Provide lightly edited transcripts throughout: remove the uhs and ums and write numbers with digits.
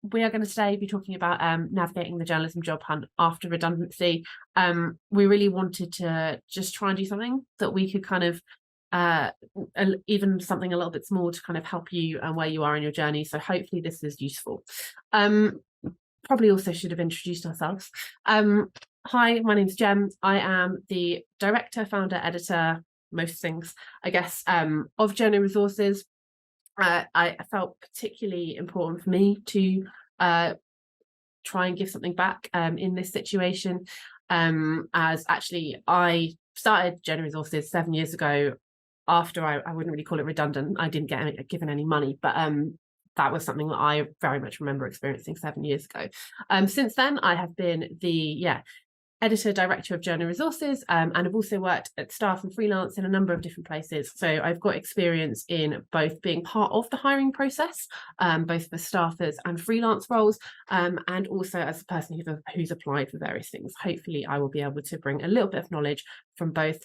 we are going to today be talking about navigating the journalism job hunt after redundancy. We really wanted to just try and do something that we could kind of even something a little bit small to kind of help you and where you are in your journey. So hopefully this is useful. Probably also should have introduced ourselves. Hi, my name's Jem. I am the director, founder, editor, most things, I guess, of Journo Resources. I felt particularly important for me to try and give something back in this situation, as actually I started Journo Resources 7 years ago after I wouldn't really call it redundant. I didn't get given any money, but that was something that I very much remember experiencing 7 years ago. Since then, I have been the editor director of Journo Resources, and I've also worked at staff and freelance in a number of different places. So I've got experience in both being part of the hiring process, both for staffers and freelance roles, and also as a person who's applied for various things. Hopefully I will be able to bring a little bit of knowledge from both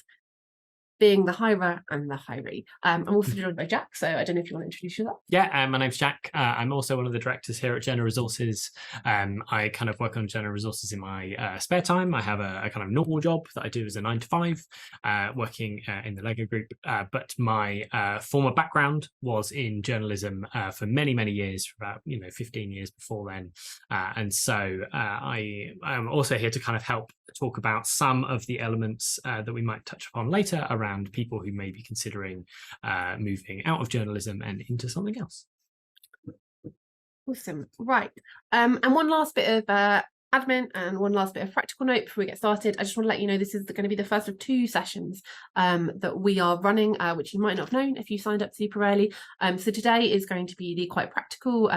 being the hirer and the hiree. I'm also joined by Jack, so I don't know if you want to introduce yourself. Yeah, my name's Jack. I'm also one of the directors here at Journo Resources. I kind of work on Journo Resources in my spare time. I have a kind of normal job that I do as a 9 to 5, working in the Lego group. But my former background was in journalism for many, many years, for about 15 years before then. And so I'm also here to kind of help talk about some of the elements that we might touch upon later around people who may be considering moving out of journalism and into something else. Awesome. Right. And one last bit of admin and one last bit of practical note before we get started. I just want to let you know this is going to be the first of 2 sessions that we are running, which you might not have known if you signed up super early. So today is going to be the quite practical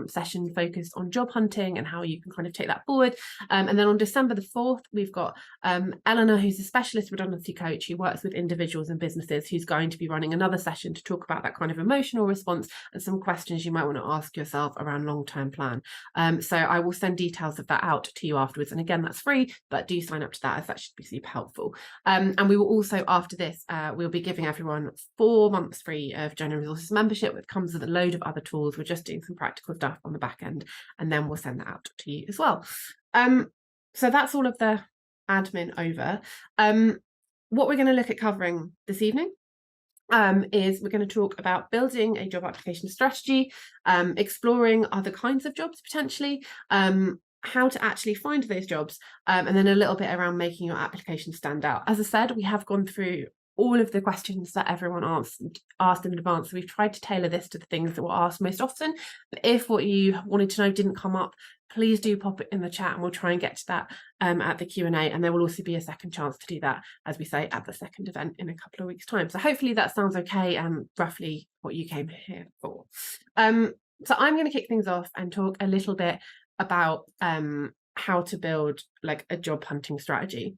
session focused on job hunting and how you can kind of take that forward. And then on December the 4th, we've got Eleanor, who's a specialist redundancy coach who works with individuals and businesses, who's going to be running another session to talk about that kind of emotional response and some questions you might want to ask yourself around long-term plan. So I will send details of that out to you afterwards, and again that's free, but do sign up to that as that should be super helpful. And we will also, after this, we'll be giving everyone 4 months free of Journo Resources membership, which comes with a load of other tools. We're just doing some practical stuff on the back end, and then we'll send that out to you as well. So that's all of the admin over. What we're going to look at covering this evening is we're going to talk about building a job application strategy, exploring other kinds of jobs potentially, how to actually find those jobs, and then a little bit around making your application stand out. As I said, we have gone through all of the questions that everyone asked in advance. So we've tried to tailor this to the things that were asked most often. But if what you wanted to know didn't come up, please do pop it in the chat and we'll try and get to that at the Q&A. And there will also be a second chance to do that, as we say, at the second event in a couple of weeks' time. So hopefully that sounds okay and roughly what you came here for. So I'm going to kick things off and talk a little bit about how to build like a job hunting strategy.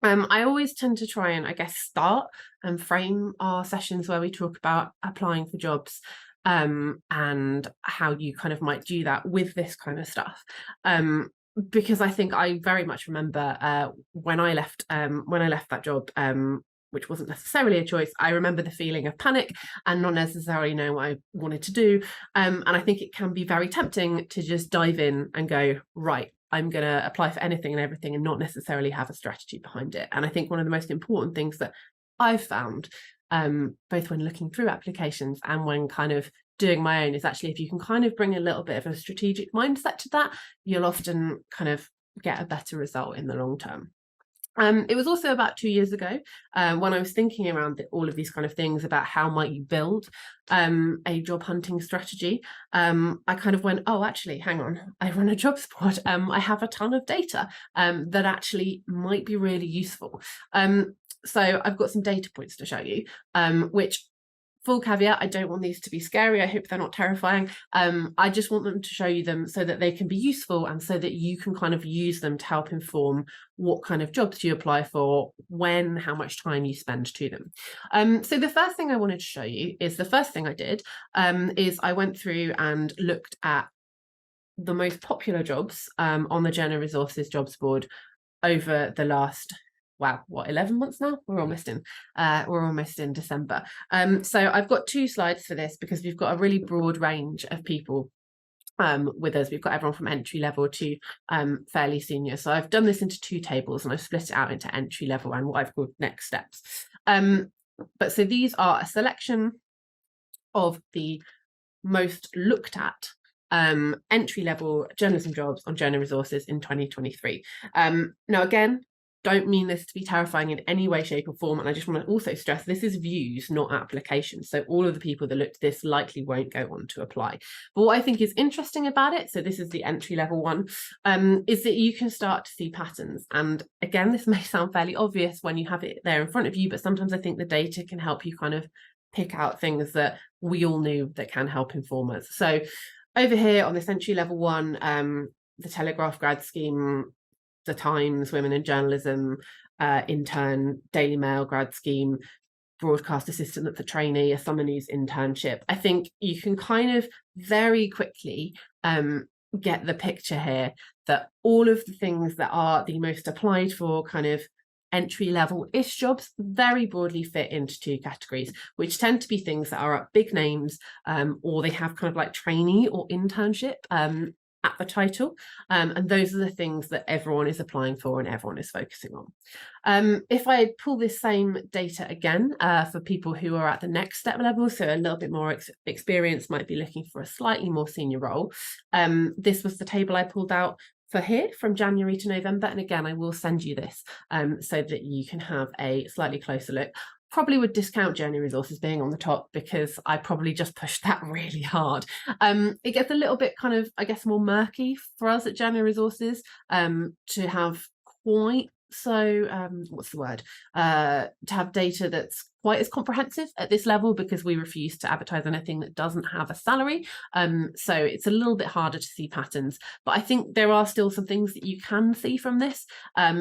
I always tend to try and, I guess, start and frame our sessions where we talk about applying for jobs and how you kind of might do that with this kind of stuff. Because I think I very much remember when I left that job, which wasn't necessarily a choice, I remember the feeling of panic and not necessarily knowing what I wanted to do. And I think it can be very tempting to just dive in and go, right, I'm going to apply for anything and everything and not necessarily have a strategy behind it. And I think one of the most important things that I've found, both when looking through applications and when kind of doing my own, is actually if you can kind of bring a little bit of a strategic mindset to that, you'll often kind of get a better result in the long term. It was also about 2 years ago when I was thinking around all of these kind of things about how might you build a job hunting strategy. I kind of went, oh, actually, hang on, I run a jobs board. I have a ton of data that actually might be really useful. So I've got some data points to show you, which, full caveat, I don't want these to be scary. I hope they're not terrifying. I just want them to show you them so that they can be useful and so that you can kind of use them to help inform what kind of jobs you apply for, when, how much time you spend to them. So the first thing I wanted to show you is the first thing I did is I went through and looked at the most popular jobs on the Journo Resources jobs board over the last 11 months now. We're almost in December. So I've got 2 slides for this because we've got a really broad range of people with us. We've got everyone from entry level to fairly senior. So I've done this into 2 tables, and I've split it out into entry level and what I've called next steps. But so these are a selection of the most looked at entry level journalism jobs on Journo Resources in 2023. Now, again, don't mean this to be terrifying in any way, shape, or form. And I just want to also stress this is views, not applications. So all of the people that looked at this likely won't go on to apply. But what I think is interesting about it, so this is the entry level one, is that you can start to see patterns. And again, this may sound fairly obvious when you have it there in front of you, but sometimes I think the data can help you kind of pick out things that we all knew that can help inform us. So over here on this entry level one, the Telegraph grad scheme, the Times, Women in Journalism, intern, Daily Mail grad scheme, broadcast assistant that's a trainee, a summer news internship. I think you can kind of very quickly get the picture here that all of the things that are the most applied for kind of entry level-ish jobs very broadly fit into 2 categories, which tend to be things that are at big names, or they have kind of like trainee or internship at the title, and those are the things that everyone is applying for and everyone is focusing on. If I pull this same data again for people who are at the next step level, so a little bit more experience, might be looking for a slightly more senior role, this was the table I pulled out for here from January to November, and again I will send you this so that you can have a slightly closer look. Probably would discount Journo Resources being on the top because I probably just pushed that really hard. It gets a little bit kind of, I guess, more murky for us at Journo Resources to have quite so, what's the word? To have data that's quite as comprehensive at this level because we refuse to advertise anything that doesn't have a salary. So it's a little bit harder to see patterns, but I think there are still some things that you can see from this,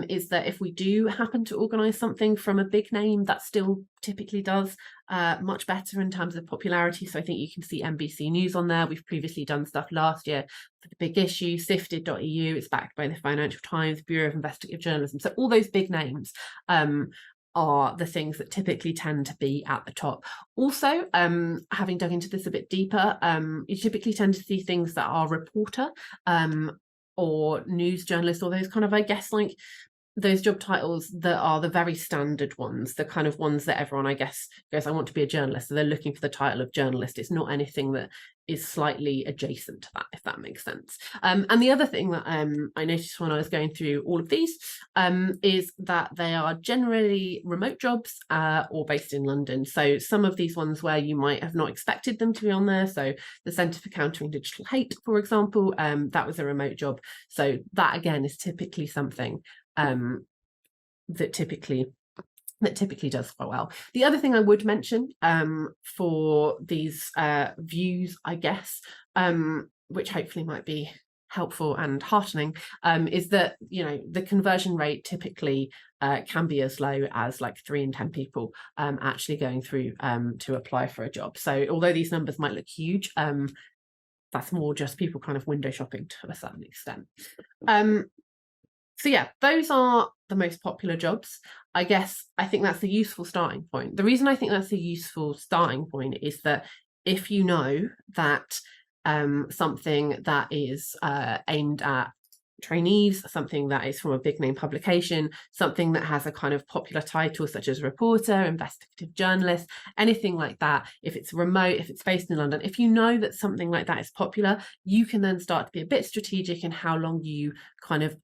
is that if we do happen to organise something from a big name, that still typically does much better in terms of popularity. So I think you can see NBC News on there. We've previously done stuff last year for The Big Issue, Sifted.eu, it's backed by the Financial Times, Bureau of Investigative Journalism. So all those big names are the things that typically tend to be at the top. Also, having dug into this a bit deeper, you typically tend to see things that are reporter or news journalist, or those kind of, I guess, like those job titles that are the very standard ones, the kind of ones that everyone, I guess, goes, I want to be a journalist. So they're looking for the title of journalist. It's not anything that is slightly adjacent to that, if that makes sense. And the other thing that I noticed when I was going through all of these is that they are generally remote jobs or based in London. So some of these ones where you might have not expected them to be on there. So the Centre for Countering Digital Hate, for example, that was a remote job. So that again is typically something that typically does quite well. The other thing I would mention for these views, I guess, which hopefully might be helpful and heartening, is that, you know, the conversion rate typically can be as low as like 3 in 10 people actually going through to apply for a job. So although these numbers might look huge, that's more just people kind of window shopping to a certain extent. So yeah, those are the most popular jobs. I guess I think that's a useful starting point. The reason I think that's a useful starting point is that if you know that something that is aimed at trainees, something that is from a big name publication, something that has a kind of popular title such as reporter, investigative journalist, anything like that, if it's remote, if it's based in London, if you know that something like that is popular, you can then start to be a bit strategic in how long you kind of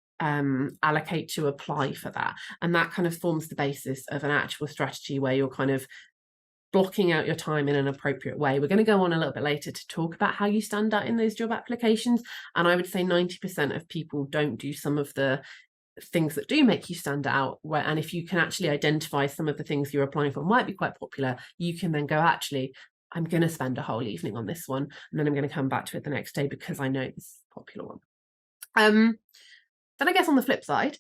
allocate to apply for that, and that kind of forms the basis of an actual strategy where you're kind of blocking out your time in an appropriate way. We're going to go on a little bit later to talk about how you stand out in those job applications, and I would say 90% of people don't do some of the things that do make you stand out, and if you can actually identify some of the things you're applying for might be quite popular, you can then go, actually, I'm going to spend a whole evening on this one, and then I'm going to come back to it the next day because I know this is a popular one. Then I guess on the flip side,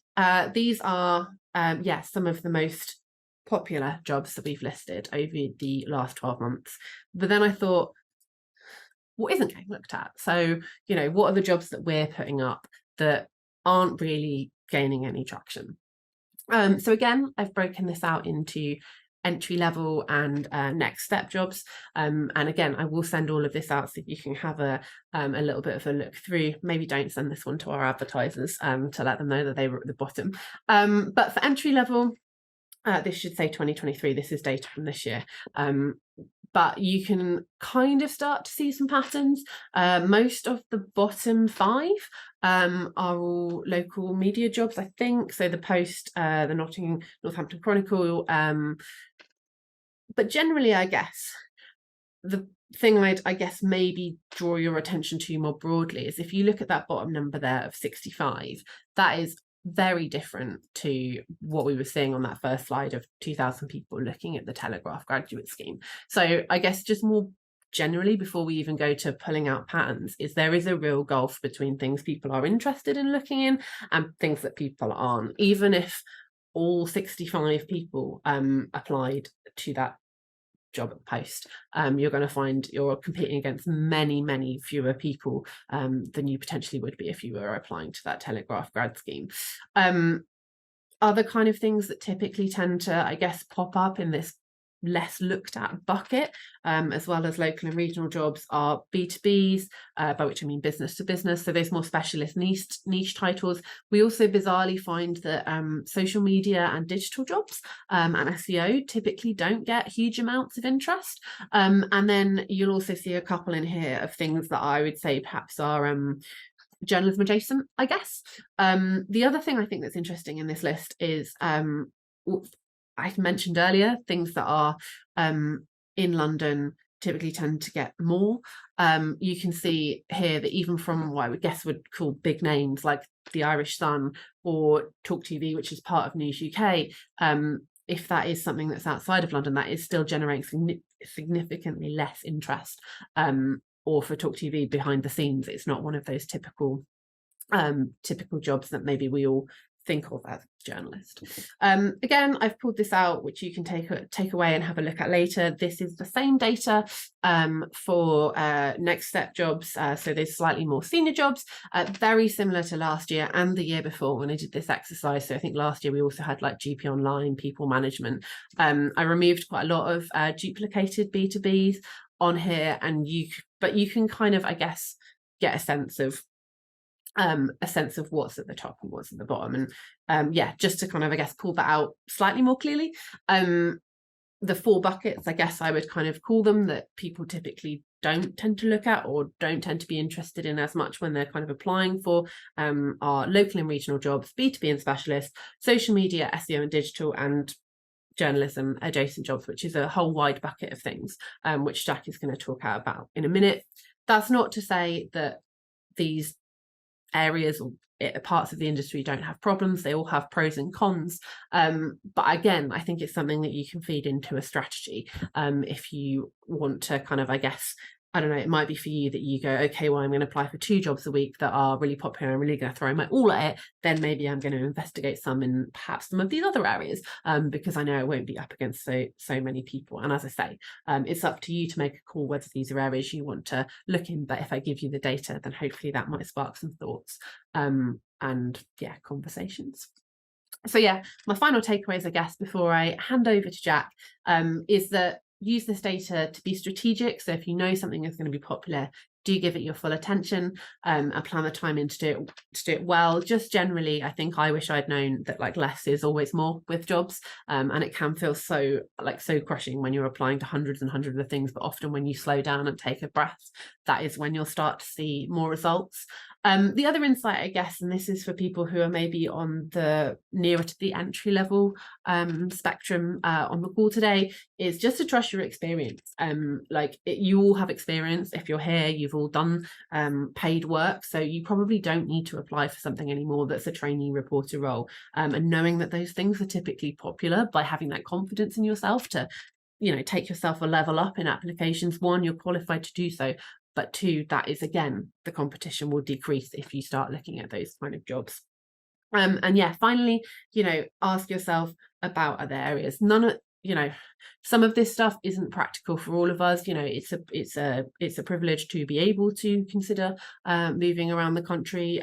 these are, some of the most popular jobs that we've listed over the last 12 months. But then I thought, what isn't getting looked at? So, you know, what are the jobs that we're putting up that aren't really gaining any traction? So again, I've broken this out into entry level and next step jobs. And again, I will send all of this out so you can have a little bit of a look through. Maybe don't send this one to our advertisers to let them know that they were at the bottom. But for entry level, this should say 2023. This is data from this year. But you can kind of start to see some patterns. Most of the bottom 5 are all local media jobs, I think. So the Post, the Northampton Chronicle. But generally, I guess, the thing I guess maybe draw your attention to more broadly is if you look at that bottom number there of 65, that is very different to what we were seeing on that first slide of 2,000 people looking at the Telegraph graduate scheme. So I guess just more generally, before we even go to pulling out patterns, is there is a real gulf between things people are interested in looking in and things that people aren't. Even if all 65 people applied to that job at Post, you're going to find you're competing against many fewer people than you potentially would be if you were applying to that Telegraph grad scheme. Other kind of things that typically tend to, I guess, pop up in this less looked at bucket, as well as local and regional jobs, are B2Bs, by which I mean business to business. So those more specialist niche titles. We also bizarrely find that social media and digital jobs and SEO typically don't get huge amounts of interest. And then you'll also see a couple in here of things that I would say perhaps are journalism adjacent, I guess. The other thing I think that's interesting in this list is I mentioned earlier, things that are in London typically tend to get more. You can see here that even from what I would guess would call big names like the Irish Sun or Talk TV, which is part of News UK, if that is something that's outside of London, that is still generating significantly less interest. Or for Talk TV behind the scenes, it's not one of those typical jobs that maybe we all think of as a journalist. Again, I've pulled this out, which you can take away and have a look at later. This is the same data for next step jobs, so there's slightly more senior jobs, very similar to last year and the year before when I did this exercise. So I think last year we also had like GP Online, people management. I removed quite a lot of duplicated B2Bs on here, and you can kind of, I guess, get a sense of what's at the top and what's at the bottom. And yeah, just to kind of, I guess, pull that out slightly more clearly. The 4 buckets, I guess I would kind of call them, that people typically don't tend to look at or don't tend to be interested in as much when they're kind of applying for, are local and regional jobs, B2B and specialist, social media, SEO and digital, and journalism adjacent jobs, which is a whole wide bucket of things, which Jack is going to talk about in a minute. That's not to say that these areas or parts of the industry don't have problems. They all have pros and cons, but again, I think it's something that you can feed into a strategy if you want to kind of, I guess, I don't know, it might be for you that you go, okay, well, I'm going to apply for 2 jobs a week that are really popular. I'm really going to throw my all at it. Then maybe I'm going to investigate some in perhaps some of these other areas, because I know I won't be up against so many people. And as I say, it's up to you to make a call whether these are areas you want to look in. But if I give you the data, then hopefully that might spark some thoughts and yeah, conversations. So yeah, my final takeaways, I guess, before I hand over to Jack, is that use this data to be strategic. So if you know something is going to be popular, do give it your full attention, and plan the time in to do it well. Just generally, I think I wish I'd known that like less is always more with jobs, and it can feel so crushing when you're applying to hundreds and hundreds of things. But often when you slow down and take a breath, that is when you'll start to see more results. The other insight, I guess, and this is for people who are maybe on the nearer to the entry level spectrum on the call today, is just to trust your experience. You all have experience. If you're here, you've all done paid work, so you probably don't need to apply for something anymore that's a trainee reporter role. And knowing that those things are typically popular, by having that confidence in yourself to, take yourself a level up in applications. 1, you're qualified to do so. But 2, that is, again, the competition will decrease if you start looking at those kind of jobs. And yeah, finally, ask yourself about other areas. some of this stuff isn't practical for all of us. It's a privilege to be able to consider moving around the country.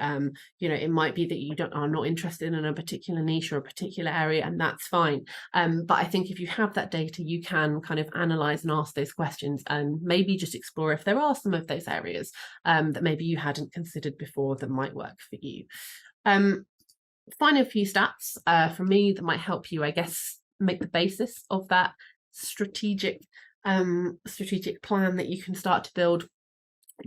It might be that you are not interested in a particular niche or a particular area, and that's fine. But I think if you have that data, you can kind of analyze and ask those questions, and maybe just explore if there are some of those areas that maybe you hadn't considered before that might work for you. Final few stats from me that might help you, I guess, make the basis of that strategic plan that you can start to build.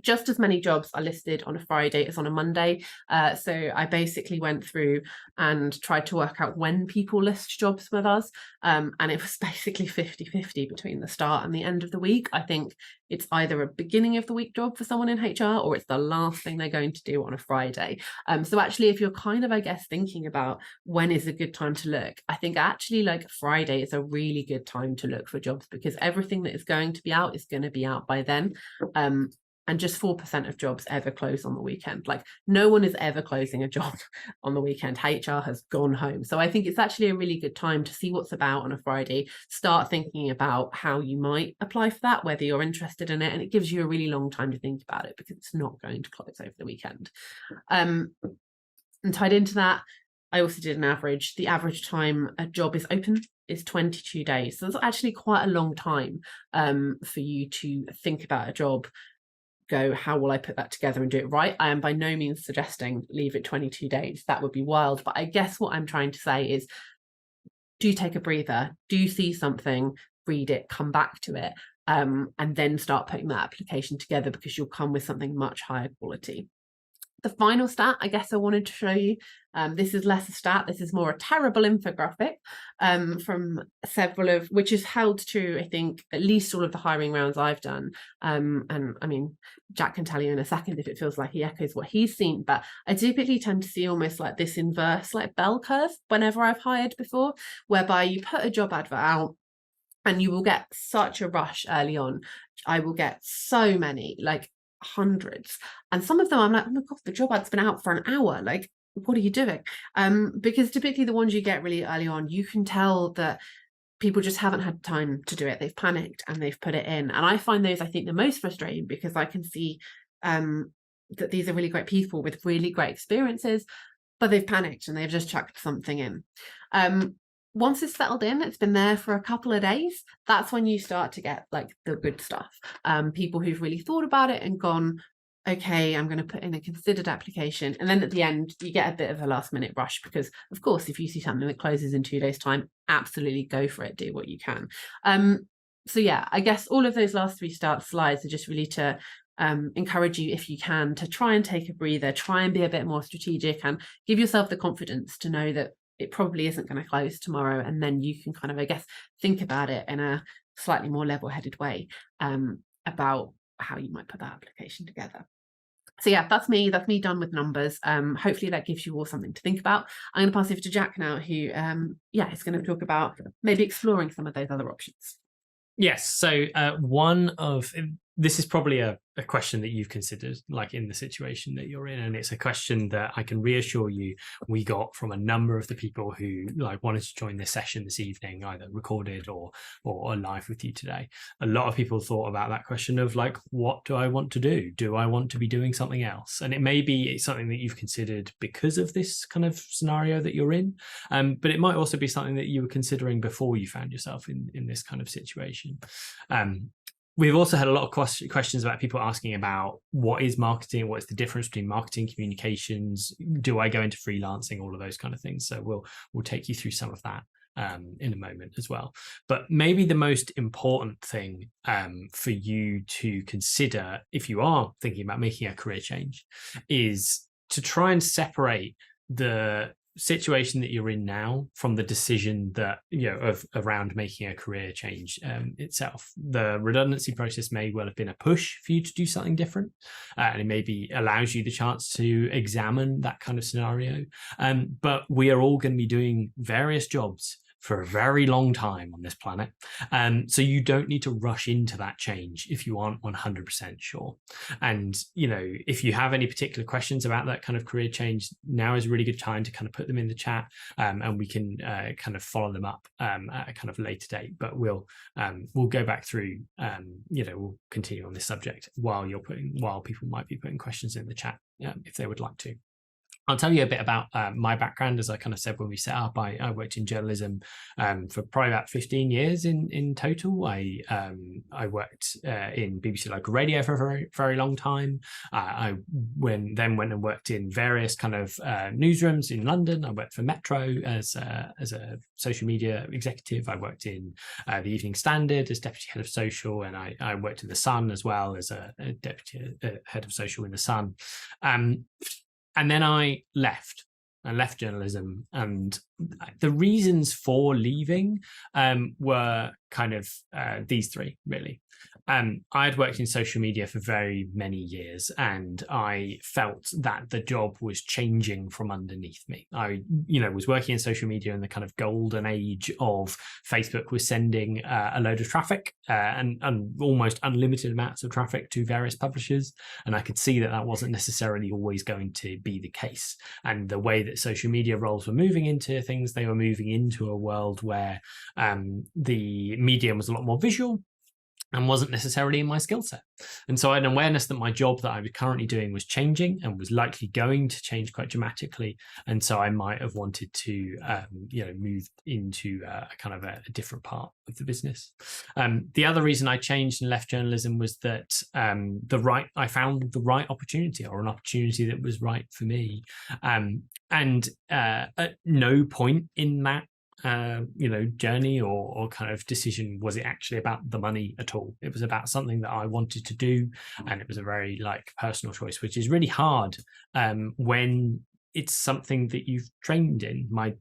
Just as many jobs are listed on a Friday as on a Monday. So I basically went through and tried to work out when people list jobs with us. And it was basically 50-50 between the start and the end of the week. I think it's either a beginning of the week job for someone in HR, or it's the last thing they're going to do on a Friday. So actually, if you're kind of, I guess, thinking about when is a good time to look, I think actually like Friday is a really good time to look for jobs, because everything that is going to be out is going to be out by then. And just 4% of jobs ever close on the weekend. Like, no one is ever closing a job on the weekend. HR has gone home. So I think it's actually a really good time to see what's about on a Friday, start thinking about how you might apply for that, whether you're interested in it. And it gives you a really long time to think about it, because it's not going to close over the weekend. And tied into that, I also did an average. The average time a job is open is 22 days. So that's actually quite a long time for you to think about a job, go, how will I put that together and do it right? I am by no means suggesting leave it 22 days. That would be wild. But I guess what I'm trying to say is, do take a breather, do see something, read it, come back to it, and then start putting that application together, because you'll come with something much higher quality. The final stat, I guess, I wanted to show you, this is less a stat, this is more a terrible infographic from several of, which is held to, I think, at least all of the hiring rounds I've done. And I mean, Jack can tell you in a second if it feels like he echoes what he's seen, but I typically tend to see almost like this inverse, like bell curve whenever I've hired before, whereby you put a job advert out and you will get such a rush early on. I will get so many, like hundreds, and some of them I'm like, oh my god, the job ad's been out for an hour, like what are you doing? Because typically the ones you get really early on, you can tell that people just haven't had time to do it, they've panicked and they've put it in. And I find those, I think, the most frustrating, because I can see that these are really great people with really great experiences, but they've panicked and they've just chucked something in. Once it's settled in, it's been there for a couple of days, that's when you start to get like the good stuff. People who've really thought about it and gone, okay, I'm going to put in a considered application. And then at the end, you get a bit of a last minute rush, because of course, if you see something that closes in 2 days' time, absolutely go for it, do what you can. So yeah, I guess all of those last 3 slides are just really to encourage you, if you can, to try and take a breather, try and be a bit more strategic, and give yourself the confidence to know that it probably isn't going to close tomorrow. And then you can kind of, I guess, think about it in a slightly more level-headed way about how you might put that application together. So yeah, that's me done with numbers. Hopefully that gives you all something to think about. I'm going to pass over to Jack now, who is going to talk about maybe exploring some of those other options. Yes. So this is probably a question that you've considered, like in the situation that you're in, and it's a question that I can reassure you we got from a number of the people who like wanted to join this session this evening, either recorded or live with you today. A lot of people thought about that question of like, what do I want to do? Do I want to be doing something else? And it may be something that you've considered because of this kind of scenario that you're in, but it might also be something that you were considering before you found yourself in this kind of situation. We've also had a lot of questions about people asking about what is marketing, what is the difference between marketing, communications, do I go into freelancing, all of those kind of things. So we'll take you through some of that in a moment as well. But maybe the most important thing for you to consider if you are thinking about making a career change is to try and separate the situation that you're in now from the decision that around making a career change itself. The redundancy process may well have been a push for you to do something different, and it maybe allows you the chance to examine that kind of scenario, but we are all going to be doing various jobs for a very long time on this planet. So you don't need to rush into that change if you aren't 100% sure. And, if you have any particular questions about that kind of career change, now is a really good time to kind of put them in the chat, and we can kind of follow them up at a kind of later date. But we'll go back through, we'll continue on this subject while people might be putting questions in the chat, if they would like to. I'll tell you a bit about my background. As I kind of said when we set up, I worked in journalism for probably about 15 years in total. I worked in BBC Local Radio for a very, very long time. I went and worked in various kind of newsrooms in London. I worked for Metro as a social media executive. I worked in the Evening Standard as deputy head of social, and I worked in the Sun as well as a deputy head of social in the Sun. And then I left journalism, and the reasons for leaving were kind of these three, really. I had worked in social media for very many years, and I felt that the job was changing from underneath me. I, was working in social media in the kind of golden age of Facebook was sending a load of traffic and almost unlimited amounts of traffic to various publishers. And I could see that wasn't necessarily always going to be the case. And the way that social media roles were moving into things, they were moving into a world where the medium was a lot more visual and wasn't necessarily in my skill set. And so I had an awareness that my job that I was currently doing was changing and was likely going to change quite dramatically. And so I might have wanted to, move into a kind of a different part of the business. The other reason I changed and left journalism was that I found the right opportunity, or an opportunity that was right for me. And at no point in that journey or kind of decision was it actually about the money at all. It was about something that I wanted to do, and it was a very personal choice, which is really hard when it's something that you've trained in. My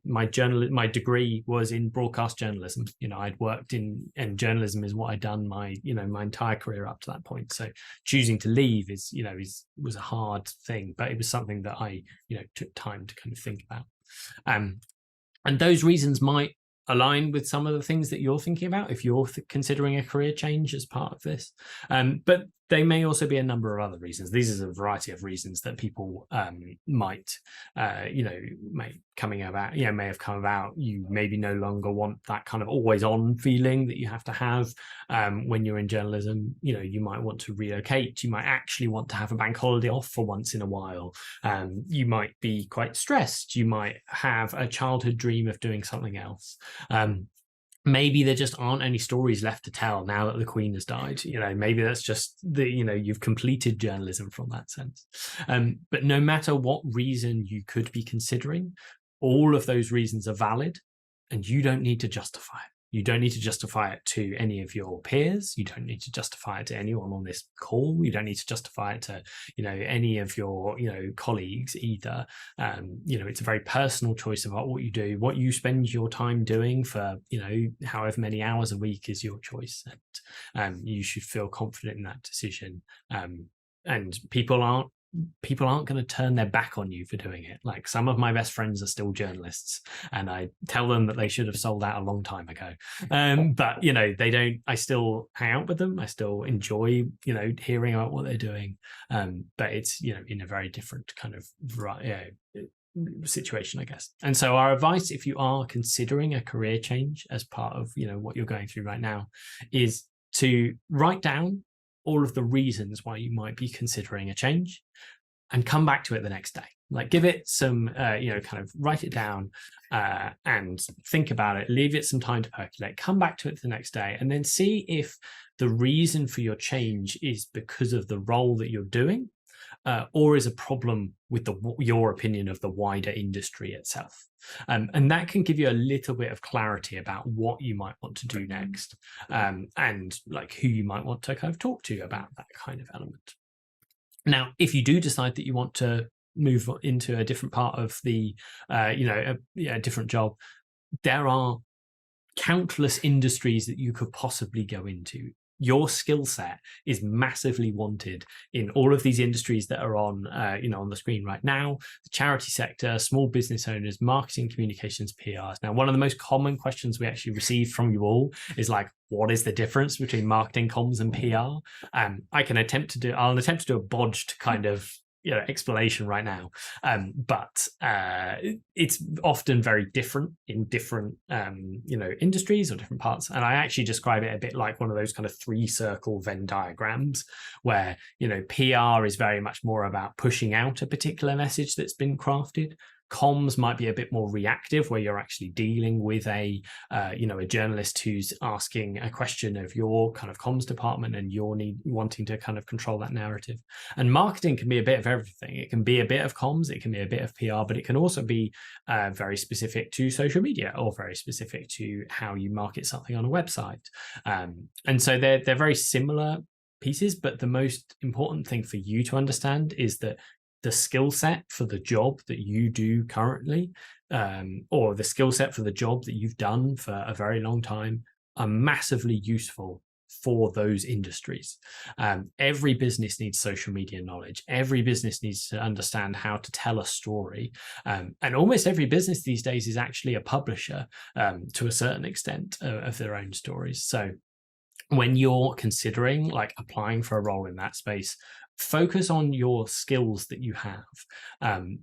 degree was in broadcast journalism. I'd worked in journalism is what I'd done my entire career up to that point. So choosing to leave was a hard thing, but it was something that I took time to kind of think about. And those reasons might align with some of the things that you're thinking about if you're considering a career change as part of this. But they may also be a number of other reasons. These are a variety of reasons that people may have come about. You maybe no longer want that kind of always on feeling that you have to have when you're in journalism. You might want to relocate. You might actually want to have a bank holiday off for once in a while. You might be quite stressed. You might have a childhood dream of doing something else. Maybe there just aren't any stories left to tell now that the Queen has died. Maybe that's just you've completed journalism from that sense. But no matter what reason you could be considering, all of those reasons are valid, and you don't need to justify it. You don't need to justify it to any of your peers. You don't need to justify it to anyone on this call. You don't need to justify it to, any of your, colleagues either. It's a very personal choice about what you do. What you spend your time doing for, however many hours a week is your choice. And you should feel confident in that decision. And people aren't going to turn their back on you for doing it. Some of my best friends are still journalists, and I tell them that they should have sold out a long time ago. But they don't. I still hang out with them. I still enjoy hearing about what they're doing. But it's in a very different kind of situation, I guess. And so our advice, if you are considering a career change as part of what you're going through right now, is to write down all of the reasons why you might be considering a change, and come back to it the next day. Give it some, kind of write it down and think about it, leave it some time to percolate, come back to it the next day, and then see if the reason for your change is because of the role that you're doing, or is a problem with your opinion of the wider industry itself. And that can give you a little bit of clarity about what you might want to do next, and who you might want to kind of talk to about that kind of element. Now, if you do decide that you want to move into a different part of the, a different job, there are countless industries that you could possibly go into. your skill set is massively wanted in all of these industries that are on, on the screen right now: the charity sector, small business owners, marketing, communications, PRs. Now, one of the most common questions we actually receive from you all is like, what is the difference between marketing, comms, and PR? I'll attempt to do a bodged kind of explanation right now, but it's often very different in different industries or different parts, and I actually describe it a bit like one of those kind of 3-circle Venn diagrams where PR is very much more about pushing out a particular message that's been crafted. Comms might be a bit more reactive, where you're actually dealing with a journalist who's asking a question of your kind of comms department, and you're wanting to kind of control that narrative. And marketing can be a bit of everything. It can be a bit of comms, it can be a bit of PR, but it can also be very specific to social media, or very specific to how you market something on a website. And so they're very similar pieces, but the most important thing for you to understand is that the skill set for the job that you do currently, or the skill set for the job that you've done for a very long time, are massively useful for those industries. Every business needs social media knowledge. Every business needs to understand how to tell a story. And almost every business these days is actually a publisher to a certain extent of their own stories. So when you're considering like applying for a role in that space, focus on your skills that you have,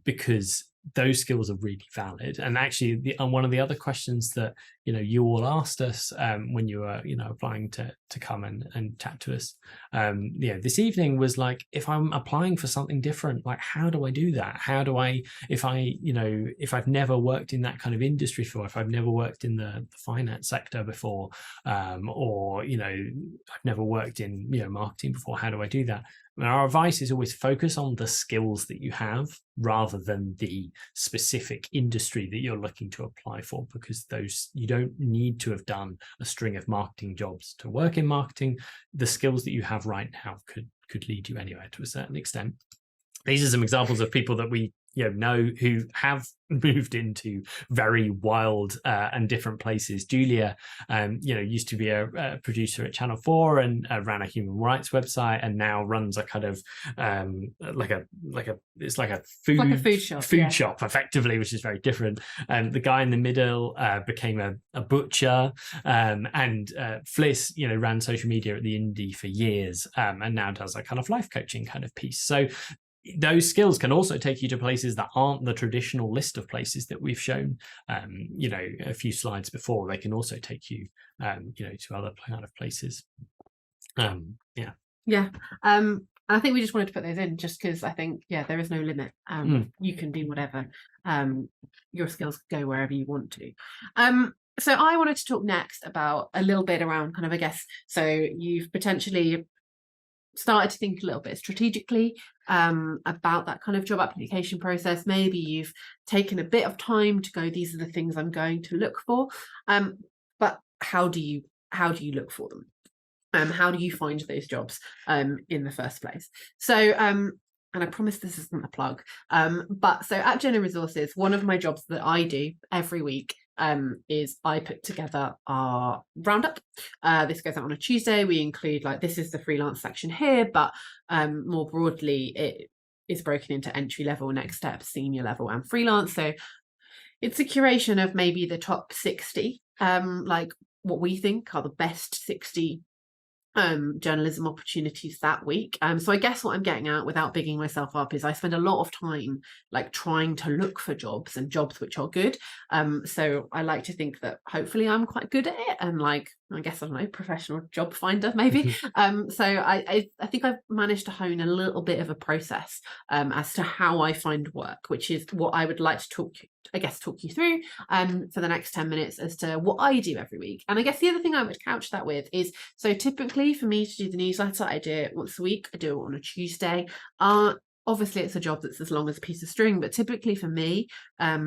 because those skills are really valid. And actually, one of the other questions that you all asked us when you were applying to come and chat to us this evening was like, if I'm applying for something different, like how do I do that? How do I, if I've never worked in that kind of industry before, if I've never worked in the finance sector before, or I've never worked in marketing before, how do I do that? And our advice is always focus on the skills that you have rather than the specific industry that you're looking to apply for, because you don't need to have done a string of marketing jobs to work in marketing. The skills that you have right now could lead you anywhere to a certain extent. These are some examples of people that we know who have moved into very wild and different places. Julia, used to be a producer at Channel 4 and ran a human rights website, and now runs a kind of it's like a food shop effectively, which is very different. The guy in the middle became a butcher, and Fliss, ran social media at the Indie for years, and now does a kind of life coaching kind of piece. So those skills can also take you to places that aren't the traditional list of places that we've shown, a few slides before. They can also take you, to other kind of places. I think we just wanted to put those in just because I think, there is no limit. You can do whatever. Your skills go wherever you want to. So I wanted to talk next about a little bit around kind of, I guess, so you've potentially started to think a little bit strategically about that kind of job application process. Maybe you've taken a bit of time to go, these are the things I'm going to look for, but how do you look for them? How do you find those jobs in the first place? So and I promise this isn't a plug, but so at Journo Resources, one of my jobs that I do every week is I put together our roundup. This goes out on a Tuesday. We include, like, this is the freelance section here, but more broadly, it is broken into entry level, next step, senior level, and freelance. So it's a curation of maybe the top 60, like what we think are the best 60 journalism opportunities that week. So I guess what I'm getting at, without bigging myself up, is I spend a lot of time like trying to look for jobs and jobs which are good. So I like to think that hopefully I'm quite good at it, and like, I guess, I don't know, professional job finder maybe. So I think I've managed to hone a little bit of a process as to how I find work, which is what I would like to talk you through for the next 10 minutes as to what I do every week. And I guess the other thing I would couch that with is, so typically for me to do the newsletter, I do it once a week. I do it on a Tuesday. Obviously it's a job that's as long as a piece of string, but typically for me, I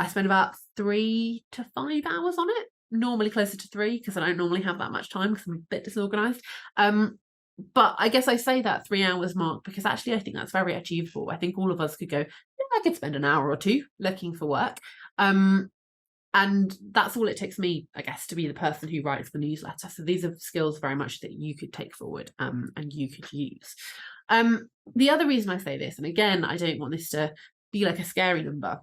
spend about 3 to 5 hours on it, normally closer to 3, because I don't normally have that much time because I'm a bit disorganized. But I guess I say that 3 hours mark because actually I think that's very achievable. I think all of us could go, I could spend an hour or two looking for work. And that's all it takes me, I guess, to be the person who writes the newsletter. So these are skills very much that you could take forward and you could use. The other reason I say this, and again, I don't want this to be like a scary number,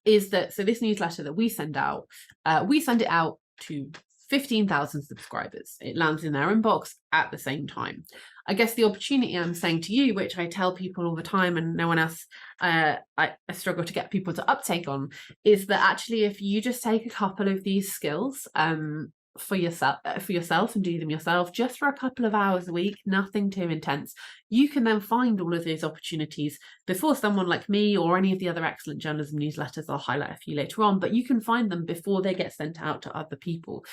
is that, so this newsletter that we send it out to 15,000 subscribers. It lands in their inbox at the same time. I guess the opportunity I'm saying to you, which I tell people all the time and no one else, I struggle to get people to uptake on, is that actually if you just take a couple of these skills for yourself and do them yourself just for a couple of hours a week, nothing too intense, you can then find all of those opportunities before someone like me or any of the other excellent journalism newsletters. I'll highlight a few later on, but you can find them before they get sent out to other people.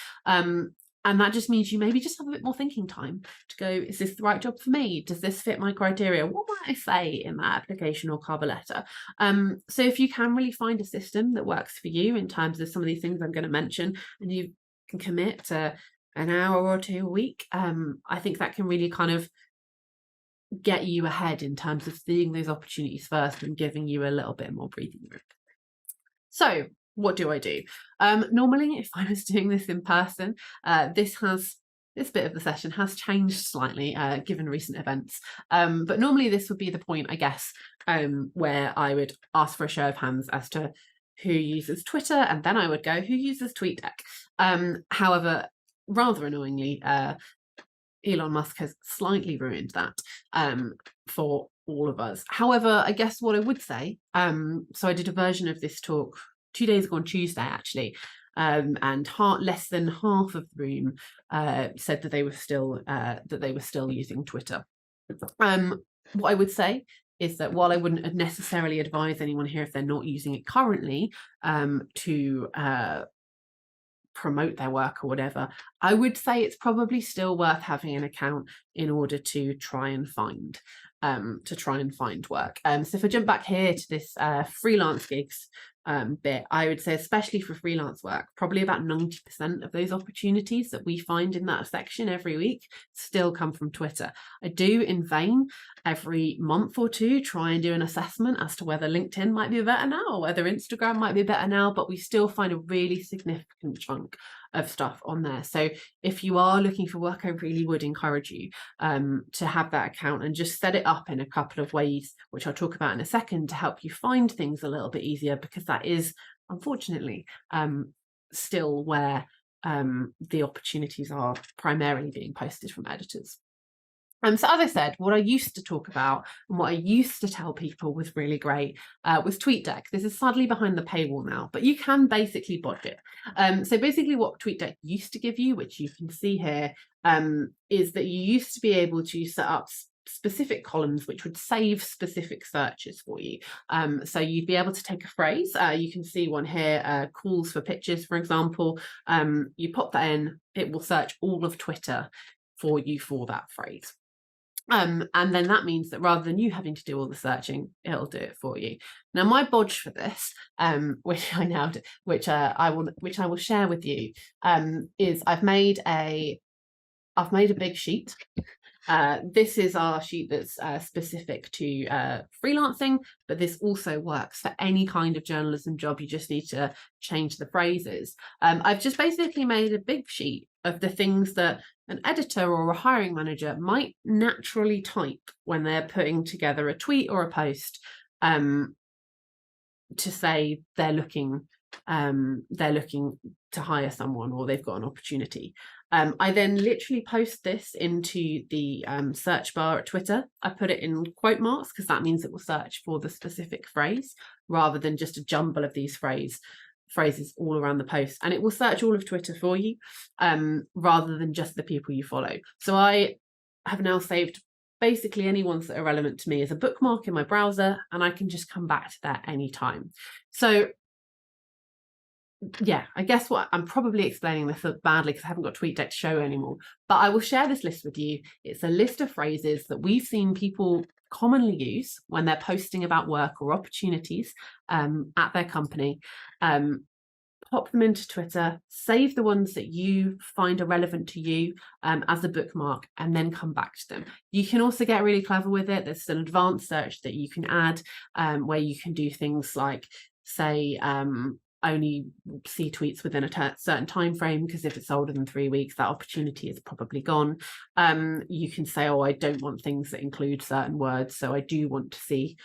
And that just means you maybe just have a bit more thinking time to go, is this the right job for me? Does this fit my criteria? What might I say in that application or cover letter? So if you can really find a system that works for you in terms of some of these things I'm going to mention, and you can commit to an hour or two a week, I think that can really kind of get you ahead in terms of seeing those opportunities first and giving you a little bit more breathing room. So what do I do? Normally, if I was doing this in person, this bit of the session has changed slightly given recent events. But normally this would be the point, I guess, where I would ask for a show of hands as to who uses Twitter, and then I would go, who uses TweetDeck? However, rather annoyingly, Elon Musk has slightly ruined that for all of us. However, I guess what I would say, so I did a version of this talk 2 days ago on Tuesday, actually, and less than half of the room said that they were still using Twitter. What I would say is that while I wouldn't necessarily advise anyone here, if they're not using it currently, to promote their work or whatever, I would say it's probably still worth having an account in order to try and find work. So if I jump back here to this freelance gigs bit, I would say, especially for freelance work, probably about 90% of those opportunities that we find in that section every week still come from Twitter. I do in vain every month or two try and do an assessment as to whether LinkedIn might be better now or whether Instagram might be better now, but we still find a really significant chunk of stuff on there. So if you are looking for work, I really would encourage you to have that account and just set it up in a couple of ways, which I'll talk about in a second, to help you find things a little bit easier, because that is unfortunately still where the opportunities are primarily being posted from editors. So as I said, what I used to talk about and what I used to tell people was really great was TweetDeck. This is sadly behind the paywall now, but you can basically bot it. So basically what TweetDeck used to give you, which you can see here, is that you used to be able to set up specific columns which would save specific searches for you. So you'd be able to take a phrase, you can see one here, calls for pictures, for example. You pop that in, it will search all of Twitter for you for that phrase. And then that means that rather than you having to do all the searching, it'll do it for you. Now, my bodge for this, which I will share with you, is I've made a big sheet. This is our sheet that's specific to freelancing, but this also works for any kind of journalism job. You just need to change the phrases. I've just basically made a big sheet of the things that an editor or a hiring manager might naturally type when they're putting together a tweet or a post to say they're looking to hire someone or they've got an opportunity. I then literally post this into the search bar at Twitter. I put it in quote marks because that means it will search for the specific phrase rather than just a jumble of these phrases all around the post, and it will search all of Twitter for you rather than just the people you follow. So I have now saved basically any ones that are relevant to me as a bookmark in my browser, and I can just come back to that anytime. So yeah, I guess what I'm probably explaining this badly because I haven't got TweetDeck to show anymore, but I will share this list with you. It's a list of phrases that we've seen people commonly use when they're posting about work or opportunities at their company. Pop them into Twitter, save the ones that you find are relevant to you as a bookmark, and then come back to them. You can also get really clever with it. There's an advanced search that you can add where you can do things like say only see tweets within a certain time frame, because if it's older than 3 weeks, that opportunity is probably gone. You can say, oh, I don't want things that include certain words, so I do want to see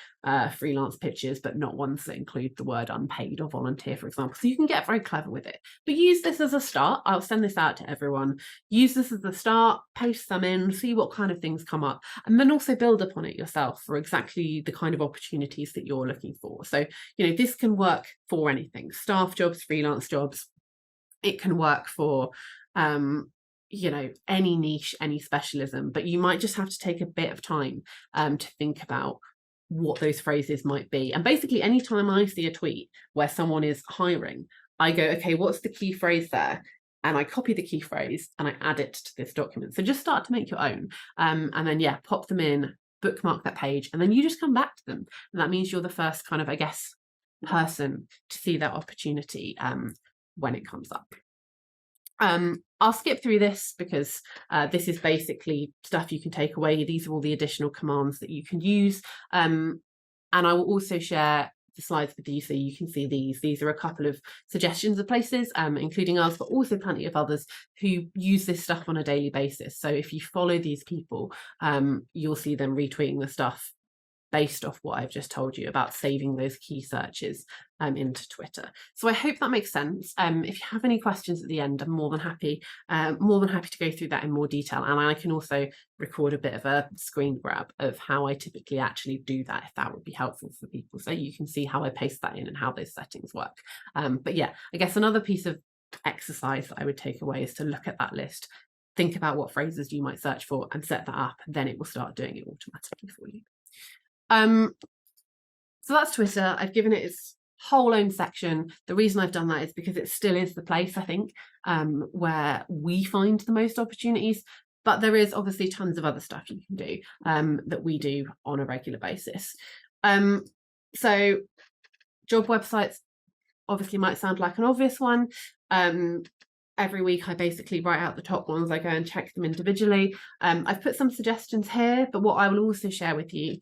freelance pitches, but not ones that include the word unpaid or volunteer, for example. So you can get very clever with it, but use this as a start. I'll send this out to everyone. Use this as a start, paste them in, see what kind of things come up, and then also build upon it yourself for exactly the kind of opportunities that you're looking for. So, this can work for anything: staff jobs, freelance jobs. It can work for any niche, any specialism, but you might just have to take a bit of time to think about what those phrases might be. And basically, anytime I see a tweet where someone is hiring, I go, okay, what's the key phrase there? And I copy the key phrase and I add it to this document. So just start to make your own, and then pop them in, bookmark that page, and then you just come back to them. And that means you're the first kind of, I guess, person to see that opportunity when it comes up. I'll skip through this because this is basically stuff you can take away. These are all the additional commands that you can use. And I will also share the slides with you so you can see these. These are a couple of suggestions of places, including us, but also plenty of others who use this stuff on a daily basis. So if you follow these people, you'll see them retweeting the stuff based off what I've just told you about saving those key searches into Twitter. So I hope that makes sense. If you have any questions at the end, I'm more than happy to go through that in more detail. And I can also record a bit of a screen grab of how I typically actually do that, if that would be helpful for people, so you can see how I paste that in and how those settings work. But yeah, I guess another piece of exercise that I would take away is to look at that list, think about what phrases you might search for, and set that up, and then it will start doing it automatically for you. So that's Twitter. I've given it its whole own section. The reason I've done that is because it still is the place, I think, where we find the most opportunities, but there is obviously tons of other stuff you can do that we do on a regular basis. So job websites obviously might sound like an obvious one. Every week I basically write out the top ones. I go and check them individually. I've put some suggestions here, but what I will also share with you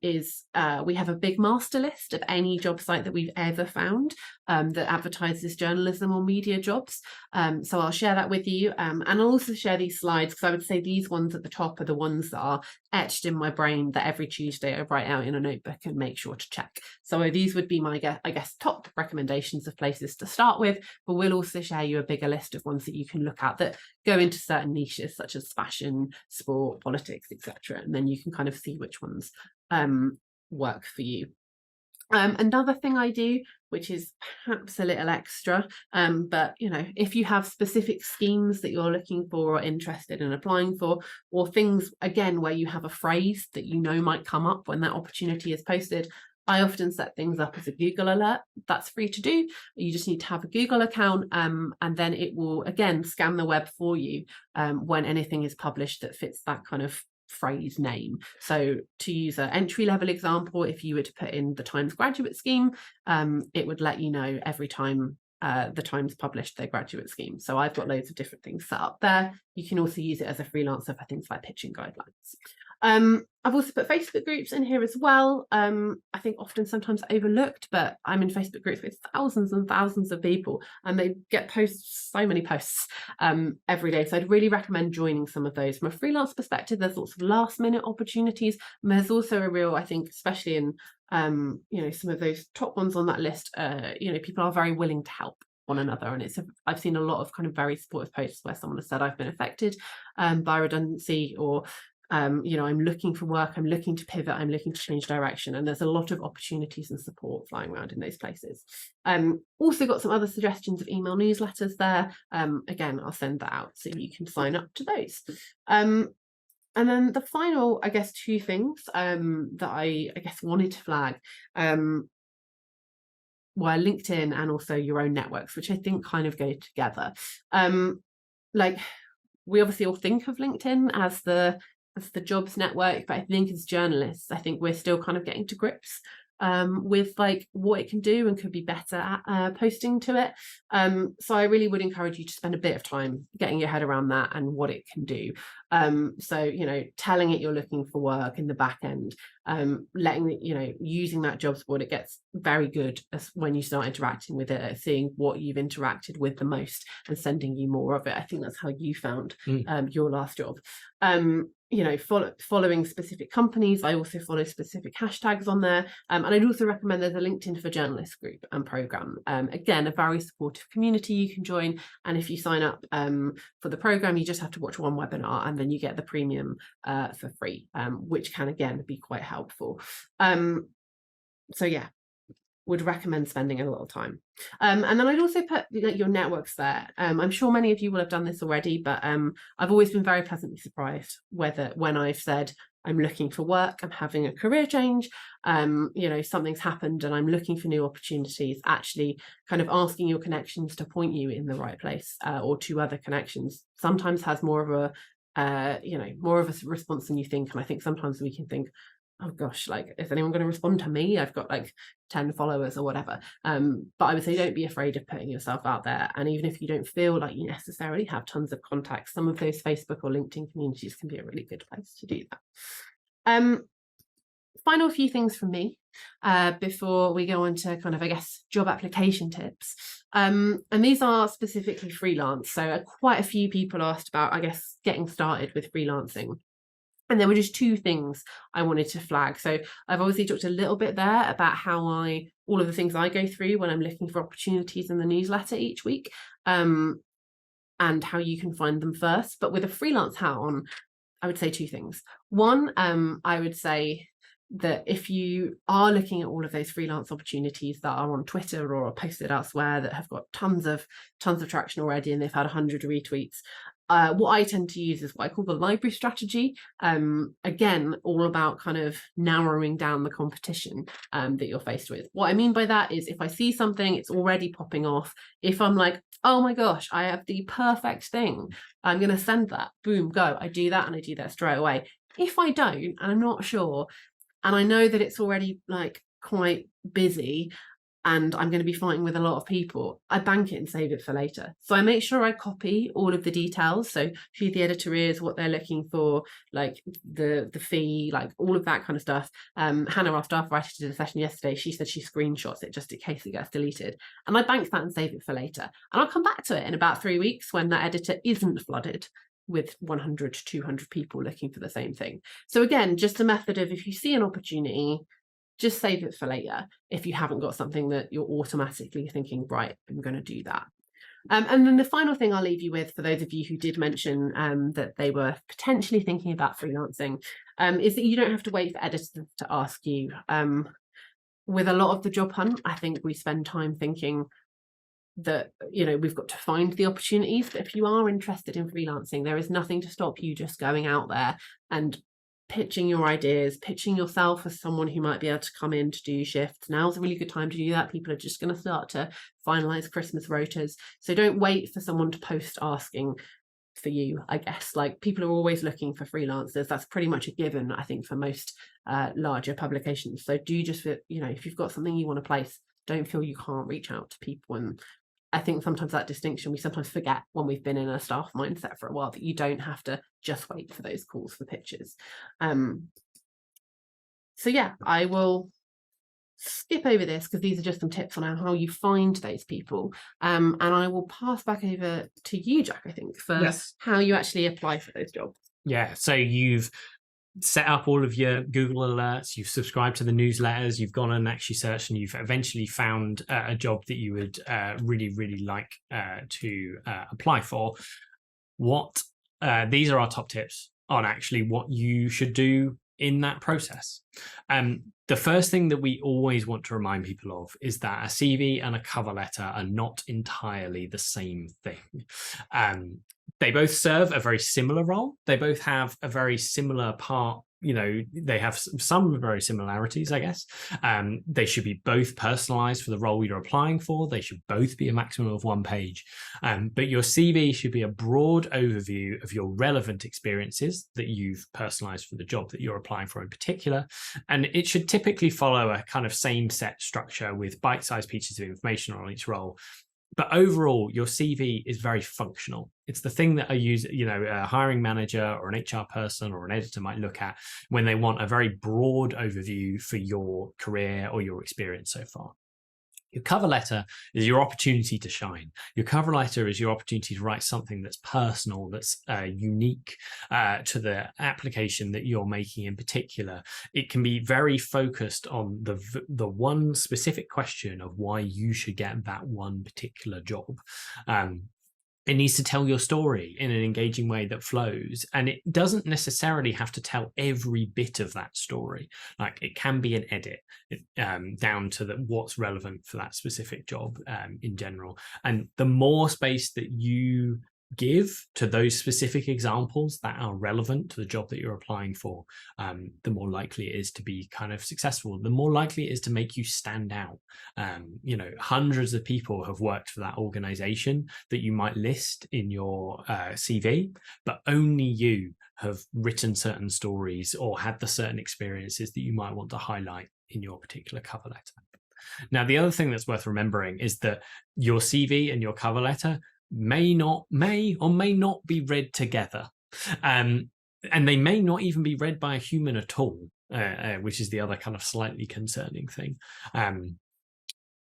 is we have a big master list of any job site that we've ever found that advertises journalism or media jobs. So I'll share that with you, and I'll also share these slides, because I would say these ones at the top are the ones that are etched in my brain, that every Tuesday I write out in a notebook and make sure to check. So these would be my, I guess, top recommendations of places to start with, but we'll also share you a bigger list of ones that you can look at that go into certain niches such as fashion, sport, politics, etc. And then you can kind of see which ones work for you. Another thing I do, which is perhaps a little extra, but if you have specific schemes that you're looking for or interested in applying for, or things again where you have a phrase that might come up when that opportunity is posted, I often set things up as a Google alert. That's free to do. You just need to have a Google account, and then it will again scan the web for you when anything is published that fits that kind of phrase name. So to use an entry-level example, if you were to put in the Times graduate scheme, it would let you know every time the Times published their graduate scheme. So I've got loads of different things set up there. You can also use it as a freelancer for things like pitching guidelines. I've also put Facebook groups in here as well. I think often sometimes overlooked, but I'm in Facebook groups with thousands and thousands of people, and they get so many posts every day. So I'd really recommend joining some of those. From a freelance perspective, there's lots of last minute opportunities. And there's also a real, I think, especially in some of those top ones on that list, people are very willing to help one another, and I've seen a lot of kind of very supportive posts where someone has said, I've been affected by redundancy, or I'm looking for work, I'm looking to pivot, I'm looking to change direction, and there's a lot of opportunities and support flying around in those places. Also got some other suggestions of email newsletters there. Again, I'll send that out so you can sign up to those. And then the final, I guess, two things that I guess wanted to flag were LinkedIn and also your own networks, which I think kind of go together. We obviously all think of LinkedIn as the jobs network, but I think as journalists, I think we're still kind of getting to grips with like what it can do and could be better at posting to it. So I really would encourage you to spend a bit of time getting your head around that and what it can do. So, you know, telling it you're looking for work in the back end, letting it, you know, using that jobs board, it gets very good as when you start interacting with it, seeing what you've interacted with the most and sending you more of it. I think that's how you found your last job. You know, following specific companies. I also follow specific hashtags on there. And I'd also recommend there's a LinkedIn for Journalists group and program. Again, a very supportive community you can join. And if you sign up for the program, you just have to watch one webinar and then you get the premium for free, which can, again, be quite helpful. So yeah, would recommend spending a little time. And then I'd also put your networks there. I'm sure many of you will have done this already, but I've always been very pleasantly surprised when I've said I'm looking for work, I'm having a career change, you know, something's happened and I'm looking for new opportunities, actually kind of asking your connections to point you in the right place or to other connections sometimes has more of a, you know, more of a response than you think. And I think sometimes we can think, oh gosh, like, is anyone going to respond to me? I've got like 10 followers or whatever. But I would say don't be afraid of putting yourself out there. And even if you don't feel like you necessarily have tons of contacts, some of those Facebook or LinkedIn communities can be a really good place to do that. Final few things from me before we go on to kind of, I guess, job application tips. And these are specifically freelance. So quite a few people asked about, I guess, getting started with freelancing. And there were just two things I wanted to flag. So I've obviously talked a little bit there about how all of the things I go through when I'm looking for opportunities in the newsletter each week, and how you can find them first. But with a freelance hat on, I would say two things. One, I would say that if you are looking at all of those freelance opportunities that are on Twitter or are posted elsewhere that have got tons of traction already and they've had 100 retweets, what I tend to use is what I call the library strategy. Again, all about kind of narrowing down the competition that you're faced with. What I mean by that is if I see something, it's already popping off. If I'm like, oh my gosh, I have the perfect thing, I'm going to send that, boom, go. I do that and I do that straight away. If I don't, and I'm not sure, and I know that it's already like quite busy, and I'm going to be fighting with a lot of people, I bank it and save it for later. So I make sure I copy all of the details. So who the editor is, what they're looking for, like the fee, like all of that kind of stuff. Hannah, our staff writer, did a session yesterday. She said she screenshots it just in case it gets deleted. And I bank that and save it for later. And I'll come back to it in about 3 weeks when that editor isn't flooded with 100 to 200 people looking for the same thing. So again, just a method of, if you see an opportunity, just save it for later if you haven't got something that you're automatically thinking, right, I'm going to do that. And then the final thing I'll leave you with, for those of you who did mention that they were potentially thinking about freelancing, is that you don't have to wait for editors to ask you. With a lot of the job hunt, I think we spend time thinking that, you know, we've got to find the opportunities. But if you are interested in freelancing, there is nothing to stop you just going out there and pitching your ideas, pitching yourself as someone who might be able to come in to do shifts. Now's a really good time to do that. People are just going to start to finalize Christmas rotas. So don't wait for someone to post asking for you, I guess. Like, people are always looking for freelancers. That's pretty much a given, I think, for most larger publications. So do just, you know, if you've got something you want to place, don't feel you can't reach out to people. And I think sometimes that distinction, we sometimes forget when we've been in a staff mindset for a while, that you don't have to just wait for those calls for pitches. So yeah, I will skip over this because these are just some tips on how you find those people. And I will pass back over to you, Jack, I think, for how you actually apply for those jobs. Yeah, so you've set up all of your Google alerts, you've subscribed to the newsletters, you've gone and actually searched, and you've eventually found a job that you would really, really like to apply for. These are our top tips on actually what you should do in that process. The first thing that we always want to remind people of is that a CV and a cover letter are not entirely the same thing. They both serve a very similar role. They both have a very similar part they have some very similarities, I guess. They should be both personalized for the role you're applying for. They should both be a maximum of 1 page. But your CV should be a broad overview of your relevant experiences that you've personalized for the job that you're applying for in particular. And it should typically follow a kind of same set structure with bite-sized pieces of information on each role. But overall, your CV is very functional. It's the thing that a hiring manager or an HR person or an editor might look at when they want a very broad overview for your career or your experience so far. Your cover letter is your opportunity to shine. Your cover letter is your opportunity to write something that's personal, that's unique to the application that you're making in particular. It can be very focused on the one specific question of why you should get that one particular job. It needs to tell your story in an engaging way that flows. And it doesn't necessarily have to tell every bit of that story. Like, it can be an edit down to what's relevant for that specific job in general. And the more space that you give to those specific examples that are relevant to the job that you're applying for, the more likely it is to be kind of successful, the more likely it is to make you stand out. Hundreds of people have worked for that organization that you might list in your CV, but only you have written certain stories or had the certain experiences that you might want to highlight in your particular cover letter. Now, the other thing that's worth remembering is that your CV and your cover letter may or may not be read together. And they may not even be read by a human at all, which is the other kind of slightly concerning thing.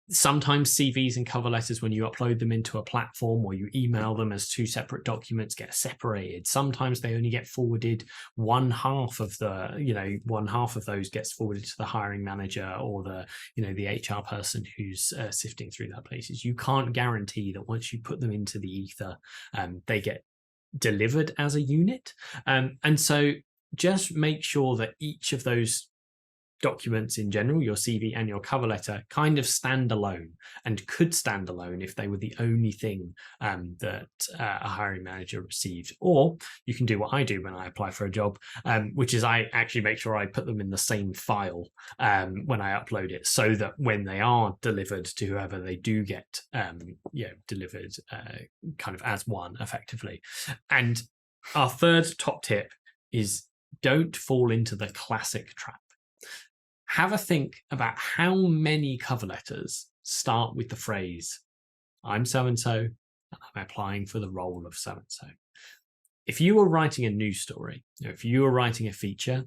Sometimes CVs and cover letters, when you upload them into a platform or you email them as 2 separate documents, get separated. Sometimes they only get forwarded. One half of those gets forwarded to the hiring manager or the HR person who's sifting through that places. You can't guarantee that once you put them into the ether, they get delivered as a unit. And so just make sure that each of those documents in general, your CV and your cover letter, kind of stand alone, and could stand alone if they were the only thing that a hiring manager received. Or you can do what I do when I apply for a job, which is I actually make sure I put them in the same file when I upload it, so that when they are delivered to whoever, they do get delivered kind of as one effectively. And our third top tip is, don't fall into the classic trap. Have a think about how many cover letters start with the phrase, "I'm so-and-so, and I'm applying for the role of so-and-so." If you were writing a news story, if you were writing a feature,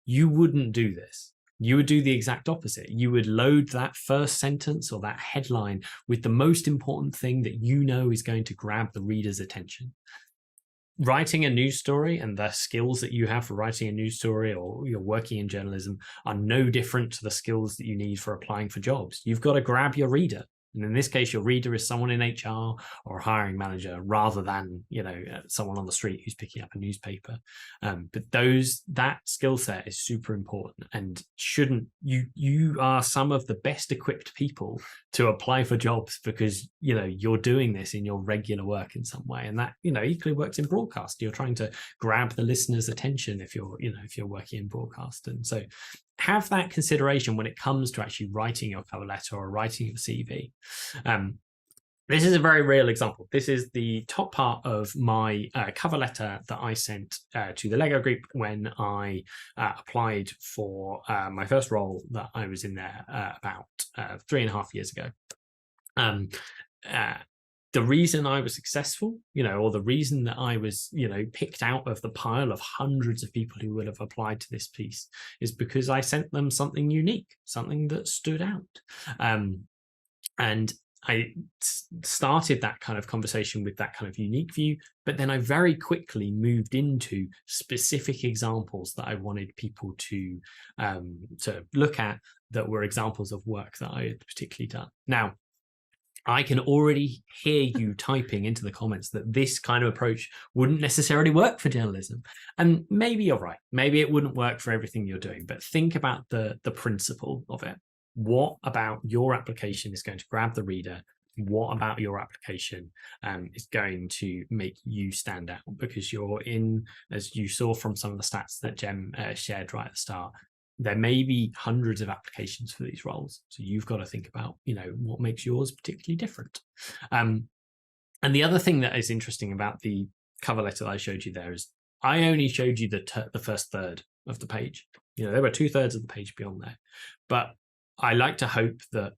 you wouldn't do this. You would do the exact opposite. You would load that first sentence or that headline with the most important thing that you know is going to grab the reader's attention. Writing a news story and the skills that you have for writing a news story, or you're working in journalism, are no different to the skills that you need for applying for jobs. You've got to grab your reader. And in this case, your reader is someone in HR or a hiring manager, rather than, someone on the street who's picking up a newspaper. But that skill set is super important, and you are some of the best equipped people to apply for jobs, because, you're doing this in your regular work in some way. And that, equally works in broadcast. You're trying to grab the listener's attention if you're working in broadcast. And so have that consideration when it comes to actually writing your cover letter or writing your CV. This is a very real example. This is the top part of my cover letter that I sent to the Lego group when I applied for my first role that I was in there about 3.5 years ago. The reason I was successful, or the reason that I was, picked out of the pile of hundreds of people who would have applied to this piece, is because I sent them something unique, something that stood out. And I started that kind of conversation with that kind of unique view, but then I very quickly moved into specific examples that I wanted people to look at, that were examples of work that I had particularly done. Now, I can already hear you typing into the comments that this kind of approach wouldn't necessarily work for journalism. And maybe you're right. Maybe it wouldn't work for everything you're doing, but think about the principle of it. What about your application is going to grab the reader, what about your application is going to make you stand out, because you're in, as you saw from some of the stats that Jem shared right at the start, there may be hundreds of applications for these roles. So you've got to think about, what makes yours particularly different. And the other thing that is interesting about the cover letter that I showed you there is I only showed you the first third of the page. There were 2/3 of the page beyond there. But I like to hope that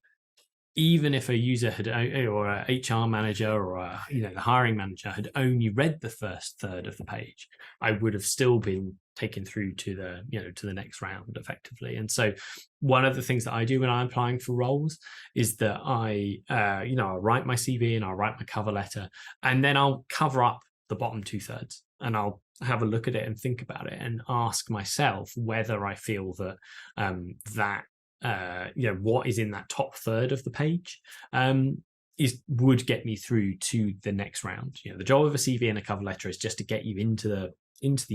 even if a user had, or a HR manager or the hiring manager had only read the first third of the page, I would have still been taken through to the next round effectively. And so one of the things that I do when I'm applying for roles is that I'll write my CV and I'll write my cover letter, and then I'll cover up the bottom 2/3, and I'll have a look at it and think about it and ask myself whether I feel that what is in that top third of the page would get me through to the next round. The job of a CV and a cover letter is just to get you into the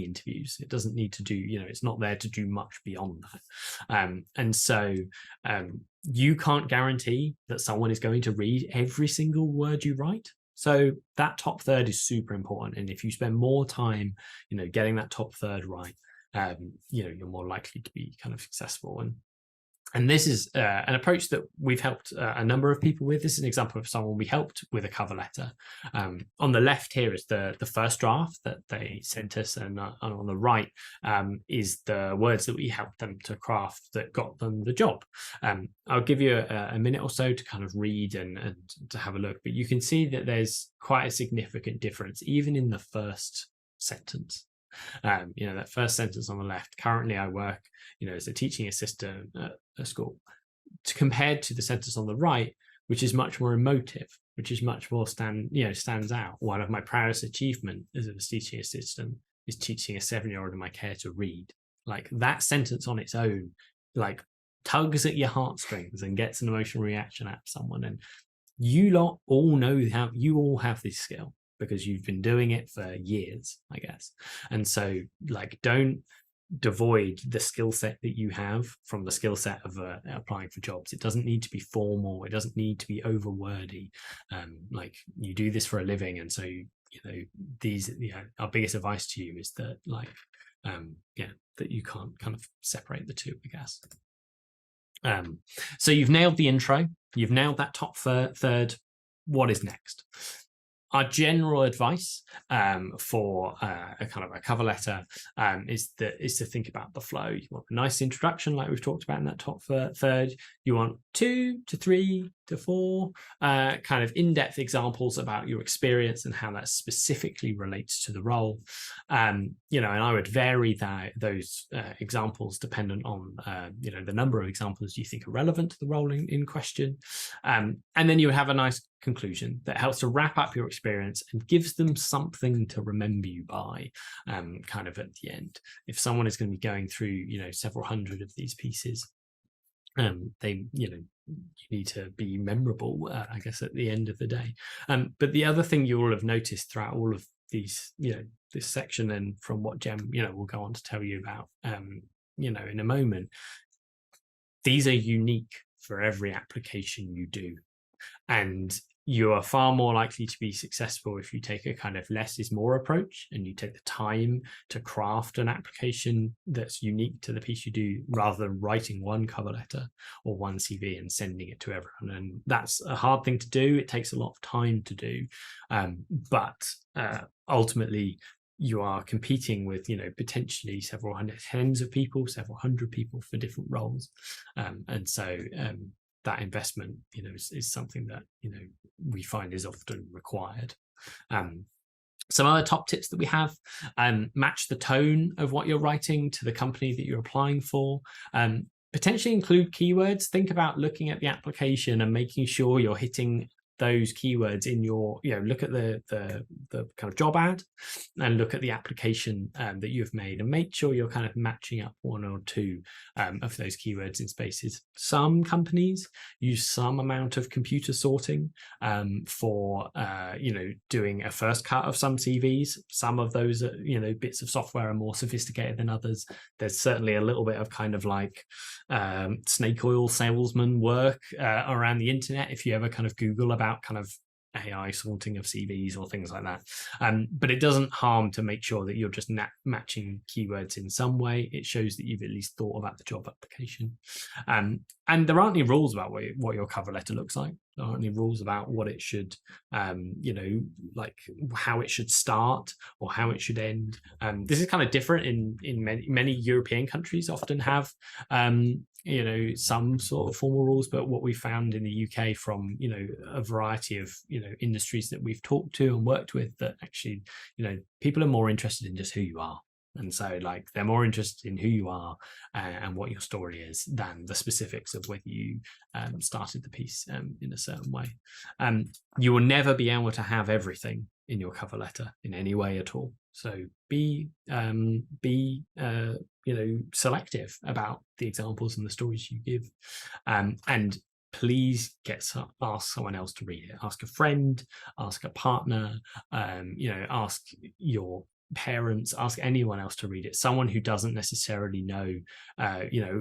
interviews. It doesn't need to do, it's not there to do much beyond that. And so you can't guarantee that someone is going to read every single word you write. So that top third is super important. And if you spend more time, getting that top third right, you're more likely to be kind of successful. And this is an approach that we've helped a number of people with. This is an example of someone we helped with a cover letter. On the left here is the first draft that they sent us, and on the right is the words that we helped them to craft that got them the job. I'll give you a minute or so to kind of read and to have a look, but you can see that there's quite a significant difference even in the first sentence. That first sentence on the left, currently I work, as a teaching assistant at a school, compared to the sentence on the right, which is much more emotive, which is much more stands out. One of my proudest achievements as a teaching assistant is teaching a 7-year-old in my care to read. Like, that sentence on its own, like, tugs at your heartstrings and gets an emotional reaction out of someone. And you lot all know how you all have this skill, because you've been doing it for years, I guess. And so, don't devoid the skill set that you have from the skill set of applying for jobs. It doesn't need to be formal. It doesn't need to be over wordy. You do this for a living. And so, our biggest advice to you is that that you can't kind of separate the two, I guess. So you've nailed the intro. You've nailed that top third. What is next? Our general advice for a kind of a cover letter is to think about the flow. You want a nice introduction, like we've talked about in that top third. You want 2 to 3 to 4 kind of in-depth examples about your experience and how that specifically relates to the role. And I would vary those examples dependent on the number of examples you think are relevant to the role in question. And then you would have a nice conclusion that helps to wrap up your experience and gives them something to remember you by kind of at the end. If someone is going to be going through several hundred of these pieces, you need to be memorable, I guess, at the end of the day. But the other thing you will have noticed throughout all of these, this section, and from what Jem will go on to tell you about in a moment, these are unique for every application you do. And you are far more likely to be successful if you take a kind of less is more approach, and you take the time to craft an application that's unique to the piece you do, rather than writing one cover letter or one CV and sending it to everyone. And that's a hard thing to do. It takes a lot of time to do. But ultimately, you are competing with, potentially several tens of people, several hundred people for different roles. And so that investment, is something that, we find is often required. Some other top tips that we have: match the tone of what you're writing to the company that you're applying for. Potentially include keywords. Think about looking at the application and making sure you're hitting those keywords in your, look at the kind of job ad and look at the application that you've made, and make sure you're kind of matching up 1 or 2 of those keywords in spaces. Some companies use some amount of computer sorting for doing a first cut of some CVs. Some of those bits of software are more sophisticated than others. There's certainly a little bit of kind of snake oil salesman work around the internet. If you ever kind of Google about about kind of AI sorting of CVs or things like that. But it doesn't harm to make sure that you're just matching keywords in some way. It shows that you've at least thought about the job application. And there aren't any rules about what your cover letter looks like. There aren't any rules about what it should, like how it should start or how it should end. This is kind of different in many European countries. Often have some sort of formal rules, but what we found in the UK from a variety of industries that we've talked to and worked with, that actually people are more interested in just who you are. And so like they're more interested in who you are and what your story is than the specifics of whether you started the piece in a certain way. You will never be able to have everything in your cover letter in any way at all. So be selective about the examples and the stories you give, and please ask someone else to read it. Ask a friend, ask a partner, ask your parents, ask anyone else to read it. Someone who doesn't necessarily know,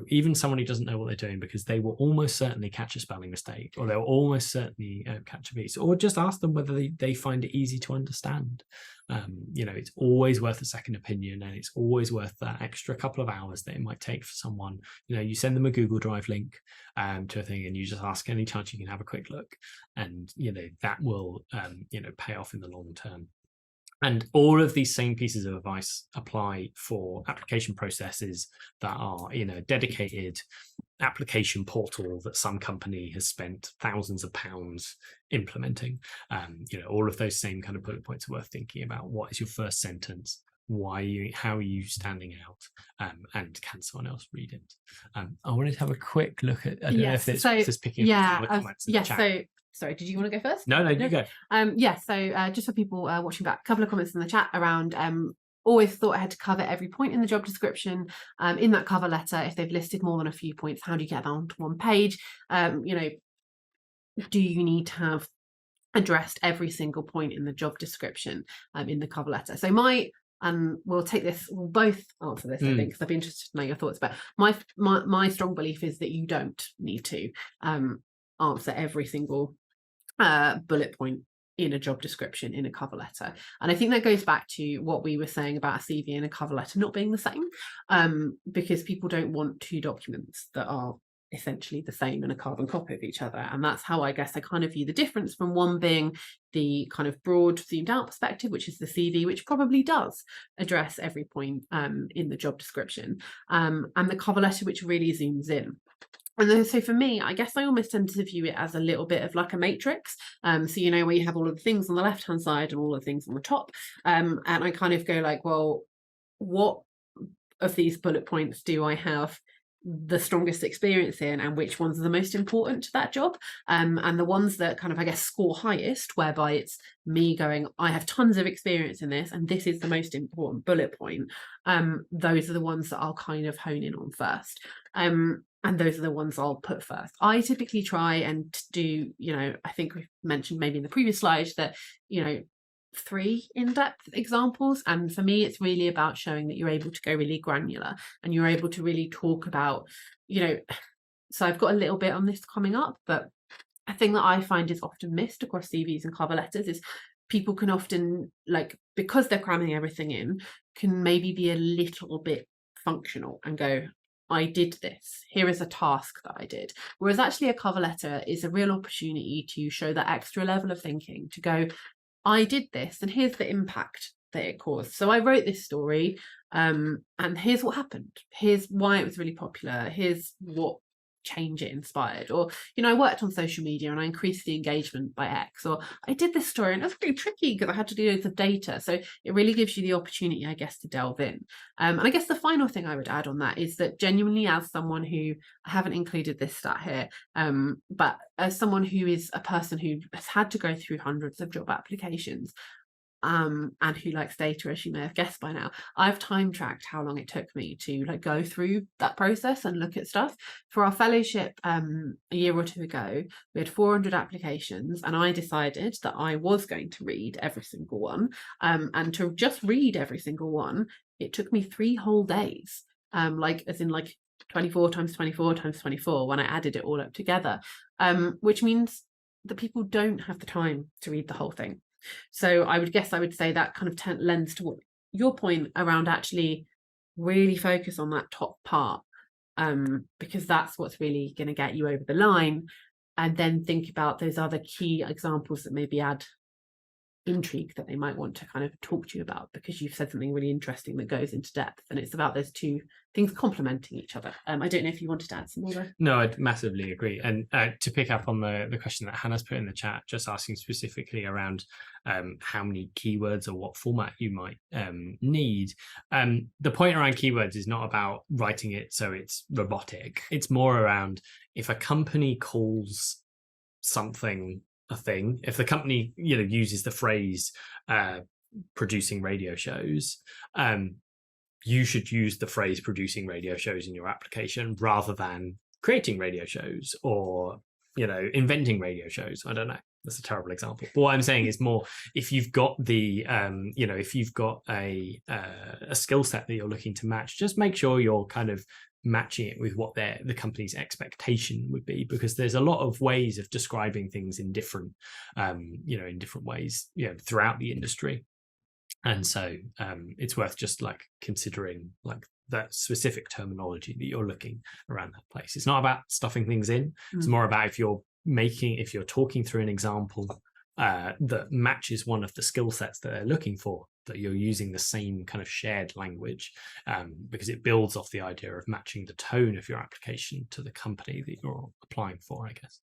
even someone who doesn't know what they're doing, because they will almost certainly catch a spelling mistake, or they'll almost certainly catch a piece, or just ask them whether they find it easy to understand. It's always worth a second opinion, and it's always worth that extra couple of hours that it might take for someone. You send them a Google Drive link to a thing, and you just ask any chance you can have a quick look, and that will pay off in the long term. And all of these same pieces of advice apply for application processes that are in a dedicated application portal that some company has spent thousands of pounds implementing. All of those same kind of bullet points are worth thinking about. What is your first sentence? How are you standing out? And can someone else read it? I wanted to have a quick look at, I don't know if this is picking up the comments in the chat. Sorry, did you want to go first? No, you go. So just for people watching back, a couple of comments in the chat around always thought I had to cover every point in the job description in that cover letter. If they've listed more than a few points, how do you get that onto one page? Do you need to have addressed every single point in the job description in the cover letter? So we'll both answer this, I think, because I'd be interested to know your thoughts. But my strong belief is that you don't need to answer every single bullet point in a job description in a cover letter. And I think that goes back to what we were saying about a CV and a cover letter not being the same, because people don't want two documents that are essentially the same in a carbon copy of each other. And that's how I guess I kind of view the difference, from one being the kind of broad zoomed out perspective, which is the CV, which probably does address every point in the job description, and the cover letter, which really zooms in. And then, so for me, I guess I almost tend to view it as a little bit of like a matrix. So, where you have all of the things on the left-hand side and all of the things on the top. And I kind of go like, well, what of these bullet points do I have the strongest experience in, and which ones are the most important to that job? And the ones that kind of, I guess, score highest, whereby it's me going, I have tons of experience in this, and this is the most important bullet point. Those are the ones that I'll kind of hone in on first. And those are the ones I'll put first. I typically try and do, I think we've mentioned maybe in the previous slide that, 3 in-depth examples. And for me, it's really about showing that you're able to go really granular, and you're able to really talk about, so I've got a little bit on this coming up, but a thing that I find is often missed across CVs and cover letters is people can often, because they're cramming everything in, can maybe be a little bit functional and go, I did this, here is a task that I did. Whereas actually a cover letter is a real opportunity to show that extra level of thinking, to go, I did this and here's the impact that it caused. So I wrote this story and here's what happened. Here's why it was really popular. Here's what change it inspired. Or, I worked on social media and I increased the engagement by X. Or I did this story and it was really tricky because I had to do loads of data. So it really gives you the opportunity, I guess, to delve in. And I guess the final thing I would add on that is that genuinely, as someone who, I haven't included this stat here, but as someone who is a person who has had to go through hundreds of job applications, and who likes data, as you may have guessed by now, I've time tracked how long it took me to go through that process and look at stuff. For our fellowship a year or two ago, we had 400 applications, and I decided that I was going to read every single one, and to just read every single one, it took me 3 whole days, as in 24 times 24 times 24 when I added it all up together, which means that people don't have the time to read the whole thing. So I would say that kind of lends to what your point around actually really focus on that top part, because that's what's really going to get you over the line, and then think about those other key examples that maybe add intrigue that they might want to kind of talk to you about, because you've said something really interesting that goes into depth, and it's about those two things complementing each other. I don't know if you wanted to add some more there. No, I'd massively agree. And to pick up on the question that Hannah's put in the chat, just asking specifically around how many keywords or what format you might need. The point around keywords is not about writing it so it's robotic. It's more around, if a company calls something a thing, if the company uses the phrase producing radio shows, you should use the phrase producing radio shows in your application rather than creating radio shows or inventing radio shows. I don't know, that's a terrible example, but what I'm saying is more, if you've got the if you've got a skill set that you're looking to match, just make sure you're kind of matching it with what the company's expectation would be, because there's a lot of ways of describing things in different ways throughout the industry. And so it's worth just considering that specific terminology that you're looking around that place. It's not about stuffing things in. It's more about if you're talking through an example that matches one of the skill sets that they're looking for, that you're using the same kind of shared language, because it builds off the idea of matching the tone of your application to the company that you're applying for, I guess.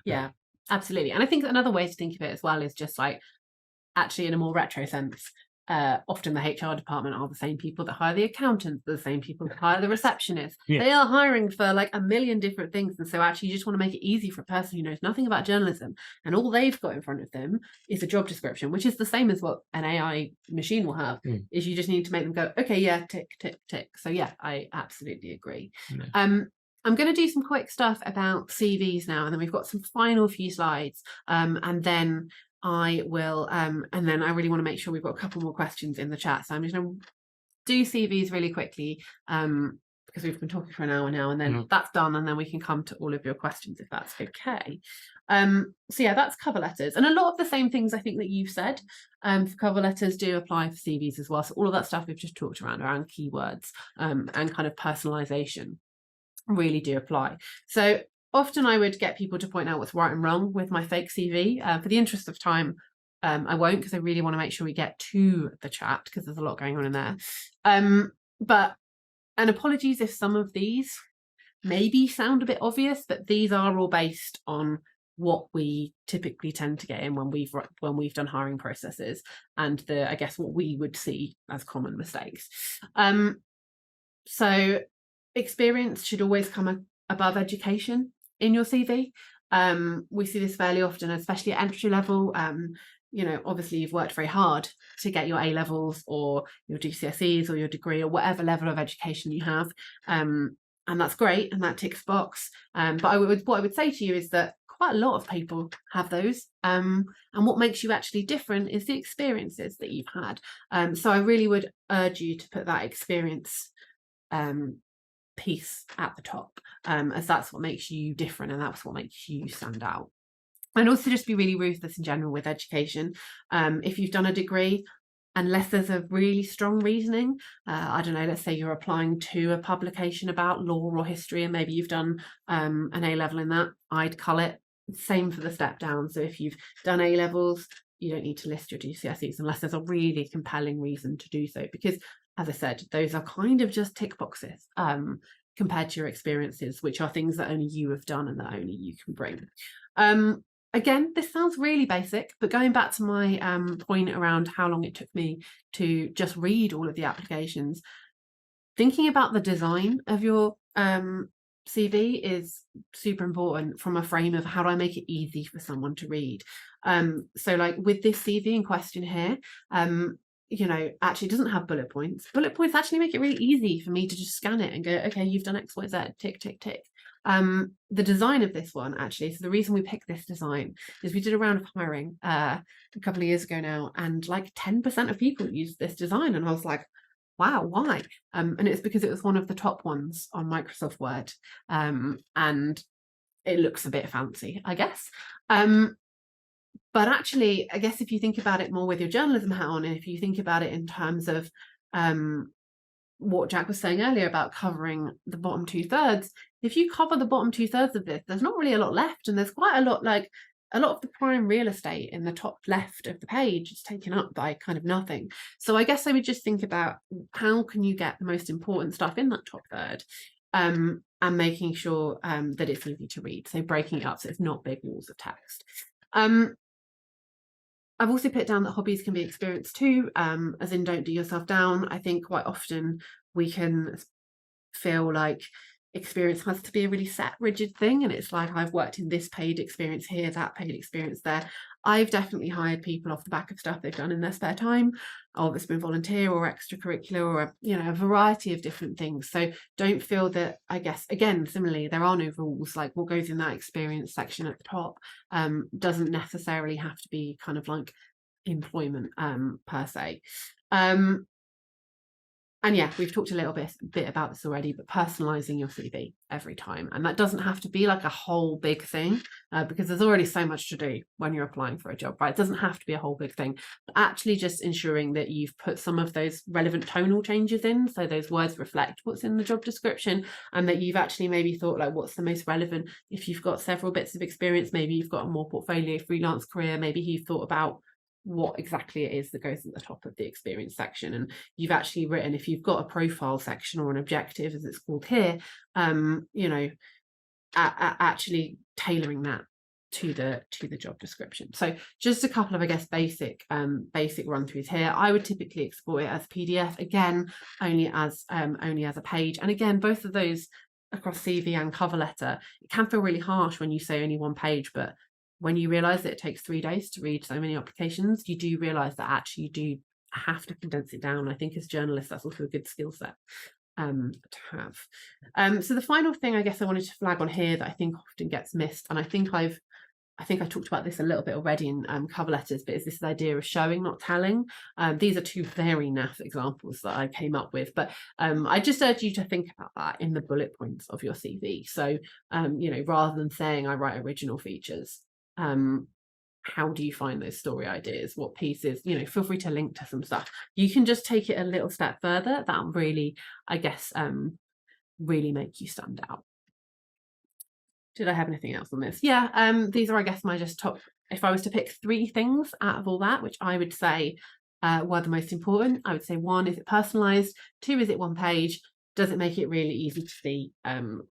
Yeah, absolutely. And I think another way to think of it as well is just actually in a more retro sense, often the HR department are the same people that hire the accountants, the same people that hire the receptionists. Yeah. They are hiring for a million different things. And so actually you just want to make it easy for a person who knows nothing about journalism, and all they've got in front of them is a job description, which is the same as what an AI machine will have, is you just need to make them go, okay, yeah, tick, tick, tick. So yeah, I absolutely agree. Yeah. I'm going to do some quick stuff about CVs now, and then we've got some final few slides, and then I will, and then I really want to make sure we've got a couple more questions in the chat. So I'm just going to do CVs really quickly, because we've been talking for an hour now, and then that's done, and then we can come to all of your questions if that's okay. So yeah, that's cover letters, and a lot of the same things I think that you've said for cover letters do apply for CVs as well. So all of that stuff we've just talked around keywords and kind of personalization really do apply. So often I would get people to point out what's right and wrong with my fake CV. For the interest of time, I won't, because I really want to make sure we get to the chat, because there's a lot going on in there. And apologies if some of these maybe sound a bit obvious, but these are all based on what we typically tend to get in when we've done hiring processes, and I guess what we would see as common mistakes. So experience should always come above education in your CV. We see this fairly often, especially at entry level. Obviously you've worked very hard to get your A-levels or your GCSEs or your degree or whatever level of education you have. And that's great, and that ticks box. But what I would say to you is that quite a lot of people have those. And what makes you actually different is the experiences that you've had. So I really would urge you to put that experience piece at the top, as that's what makes you different, and that's what makes you stand out. And also just be really ruthless in general with education. If you've done a degree, unless there's a really strong reasoning, I don't know, let's say you're applying to a publication about law or history, and maybe you've done an A-level in that, I'd cull it. Same for the step down. So if you've done A-levels, you don't need to list your GCSEs unless there's a really compelling reason to do so, because as I said, those are kind of just tick boxes compared to your experiences, which are things that only you have done and that only you can bring. Again, this sounds really basic, but going back to my point around how long it took me to just read all of the applications, thinking about the design of your CV is super important from a frame of how do I make it easy for someone to read. So with this CV in question here, actually doesn't have bullet points. Bullet points actually make it really easy for me to just scan it and go, okay, you've done X, Y, Z, tick, tick, tick. The design of this one, actually, so the reason we picked this design is we did a round of hiring a couple of years ago now, and 10% of people used this design, and I was like, wow, why? And it's because it was one of the top ones on Microsoft Word, and it looks a bit fancy, I guess. But actually, I guess if you think about it more with your journalism hat on, and if you think about it in terms of what Jack was saying earlier about covering the bottom 2/3, if you cover the bottom 2/3 of this, there's not really a lot left, and there's quite a lot, like a lot of the prime real estate in the top left of the page is taken up by kind of nothing. So I guess I would just think about how can you get the most important stuff in that top third, and making sure that it's easy to read. So breaking it up so it's not big walls of text. I've also put down that hobbies can be experienced too, as in don't do yourself down. I think quite often we can feel like experience has to be a really set, rigid thing. And it's like, I've worked in this paid experience here, that paid experience there. I've definitely hired people off the back of stuff they've done in their spare time, or it's been volunteer or extracurricular, or a variety of different things. So don't feel that, I guess, again, similarly, there are no rules. Like what goes in that experience section at the top doesn't necessarily have to be kind of like employment per se. And yeah, we've talked a little bit about this already, but personalizing your CV every time. And that doesn't have to be like a whole big thing, because there's already so much to do when you're applying for a job, right? It doesn't have to be a whole big thing, but actually just ensuring that you've put some of those relevant tonal changes in, so those words reflect what's in the job description, and that you've actually maybe thought like, what's the most relevant? If you've got several bits of experience, maybe you've got a more portfolio freelance career, maybe you've thought about what exactly it is that goes at the top of the experience section, and you've actually written, if you've got a profile section or an objective as it's called here, actually tailoring that to the job description. So just a couple of, I guess, basic run throughs here. I would typically export it as PDF, again only as a page, and again both of those across CV and cover letter. It can feel really harsh when you say only one page, but when you realize that it takes 3 days to read so many applications, you do realize that actually you do have to condense it down. I think as journalists, that's also a good skill set to have. So the final thing I guess I wanted to flag on here that I think often gets missed, and I think I talked about this a little bit already in cover letters, but is this idea of showing, not telling. These are two very naff examples that I came up with, but I just urge you to think about that in the bullet points of your CV. So, rather than saying I write original features, how do you find those story ideas? What pieces? Feel free to link to some stuff. You can just take it a little step further. That really, I guess, really make you stand out. Did I have anything else on this? Yeah, these are, I guess, my just top. If I was to pick 3 things out of all that, which I would say were the most important, I would say 1, is it personalized? 2, is it one page? Does it make it really easy to see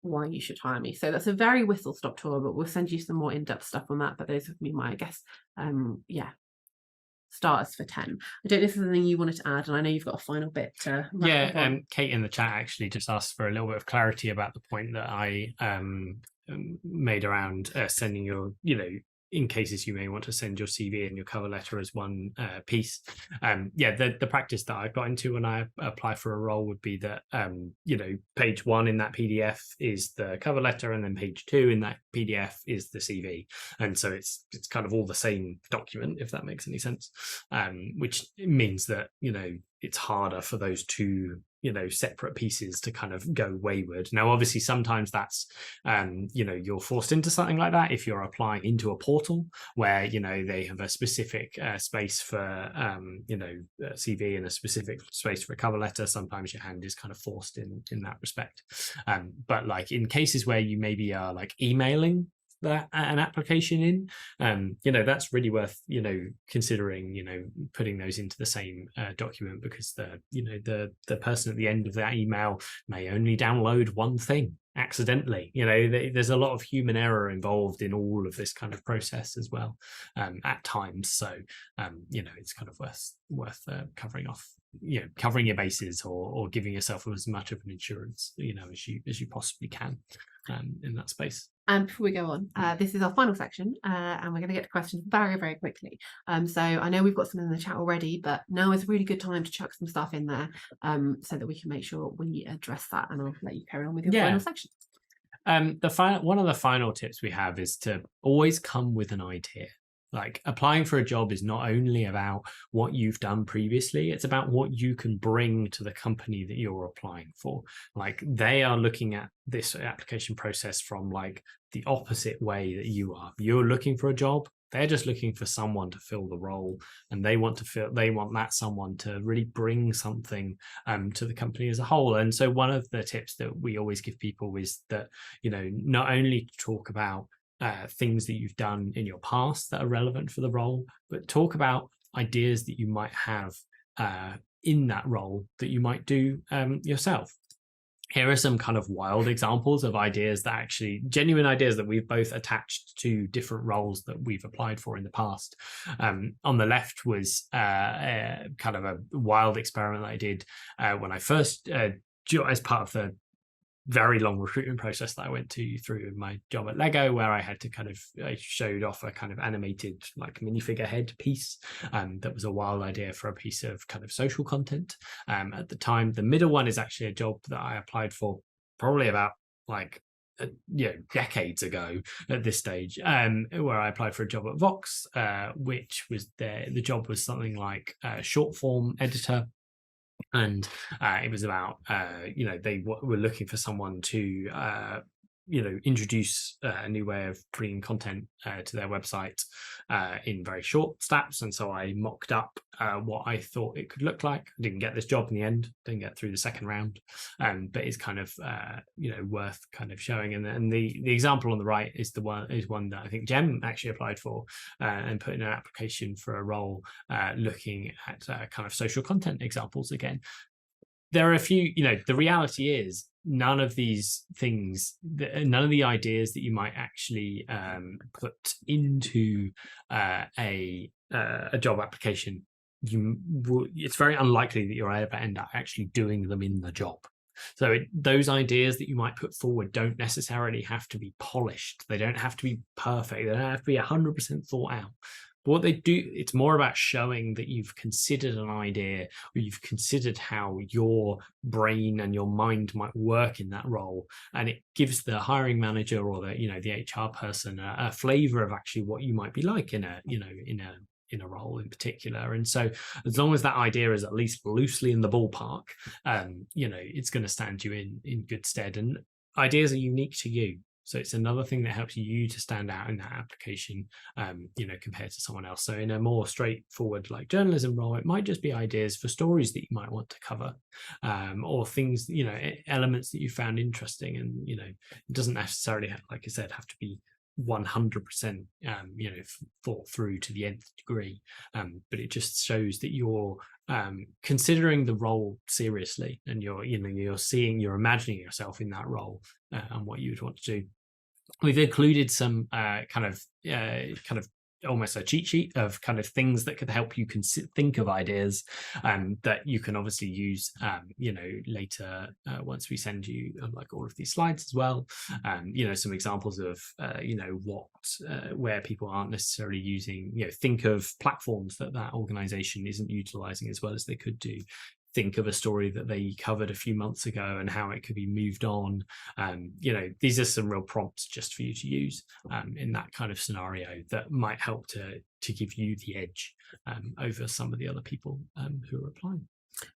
why you should hire me? So that's a very whistle-stop tour, but we'll send you some more in-depth stuff on that. But those would be my, I guess, starters for 10. I don't know if there's anything you wanted to add, and I know you've got a final bit to wrap up on. Kate in the chat actually just asked for a little bit of clarity about the point that I made around sending your, in cases you may want to send your CV and your cover letter as one piece. The practice that I got into when I apply for a role would be that, page 1 in that PDF is the cover letter, and then page 2 in that PDF is the CV. And so it's kind of all the same document, if that makes any sense, which means that, it's harder for those two separate pieces to kind of go wayward. Now, obviously, sometimes that's, you're forced into something like that if you're applying into a portal where, they have a specific space for, CV and a specific space for a cover letter. Sometimes your hand is kind of forced in that respect. But like in cases where you maybe are like emailing an application in, that's really worth considering putting those into the same document, because the person at the end of that email may only download one thing accidentally. There's a lot of human error involved in all of this kind of process as well at times. So it's kind of worth covering off, covering your bases, or giving yourself as much of an insurance as you possibly can in that space. And before we go on, this is our final section, and we're going to get to questions very, very quickly. So I know we've got some in the chat already, but now is a really good time to chuck some stuff in there so that we can make sure we address that, and I'll let you carry on with your final section. One of the final tips we have is to always come with an idea. Like, applying for a job is not only about what you've done previously, it's about what you can bring to the company that you're applying for. Like, they are looking at this application process from like the opposite way that you are. You're looking for a job. They're just looking for someone to fill the role, and they want that someone to really bring something to the company as a whole. And so one of the tips that we always give people is that, not only talk about things that you've done in your past that are relevant for the role, but talk about ideas that you might have in that role that you might do yourself. Here are some kind of wild examples of ideas that actually genuine ideas that we've both attached to different roles that we've applied for in the past. On the left was kind of a wild experiment that I did when I first, as part of the very long recruitment process that I went through my job at Lego, where I had to I showed off a kind of animated like minifigure head piece that was a wild idea for a piece of kind of social content. At the time, the middle one is actually a job that I applied for probably about decades ago at this stage, where I applied for a job at Vox, which was the job was something like a short form editor. And it was about they were looking for someone to introduce a new way of bringing content to their website in very short steps. And so I mocked up what I thought it could look like. I didn't get this job in the end, didn't get through the second round, but it's kind of worth kind of showing. And the example on the right is one that I think Jem actually applied for and put in an application for a role looking at kind of social content examples again. There are a few, the reality is none of these things, none of the ideas that you might actually put into a job application, it's very unlikely that you'll ever end up actually doing them in the job. So those ideas that you might put forward don't necessarily have to be polished. They don't have to be perfect. They don't have to be 100% thought out. But what they do, it's more about showing that you've considered an idea, or you've considered how your brain and your mind might work in that role, and it gives the hiring manager or the HR person a flavor of actually what you might be like in a role in particular. And so as long as that idea is at least loosely in the ballpark, it's going to stand you in good stead. And ideas are unique to you. So it's another thing that helps you to stand out in that application, compared to someone else. So in a more straightforward like journalism role, it might just be ideas for stories that you might want to cover, or things, elements that you found interesting. And, it doesn't necessarily, like I said, have to be 100% thought through to the nth degree, but it just shows that you're considering the role seriously, and you're imagining yourself in that role and what you would want to do. We've included some kind of almost a cheat sheet of kind of things that could help you think of ideas that you can obviously use later once we send you like all of these slides as well. Some examples of where people aren't necessarily using, think of platforms that organization isn't utilizing as well as they could do. Think of a story that they covered a few months ago and how it could be moved on. These are some real prompts just for you to use in that kind of scenario that might help to give you the edge over some of the other people who are applying.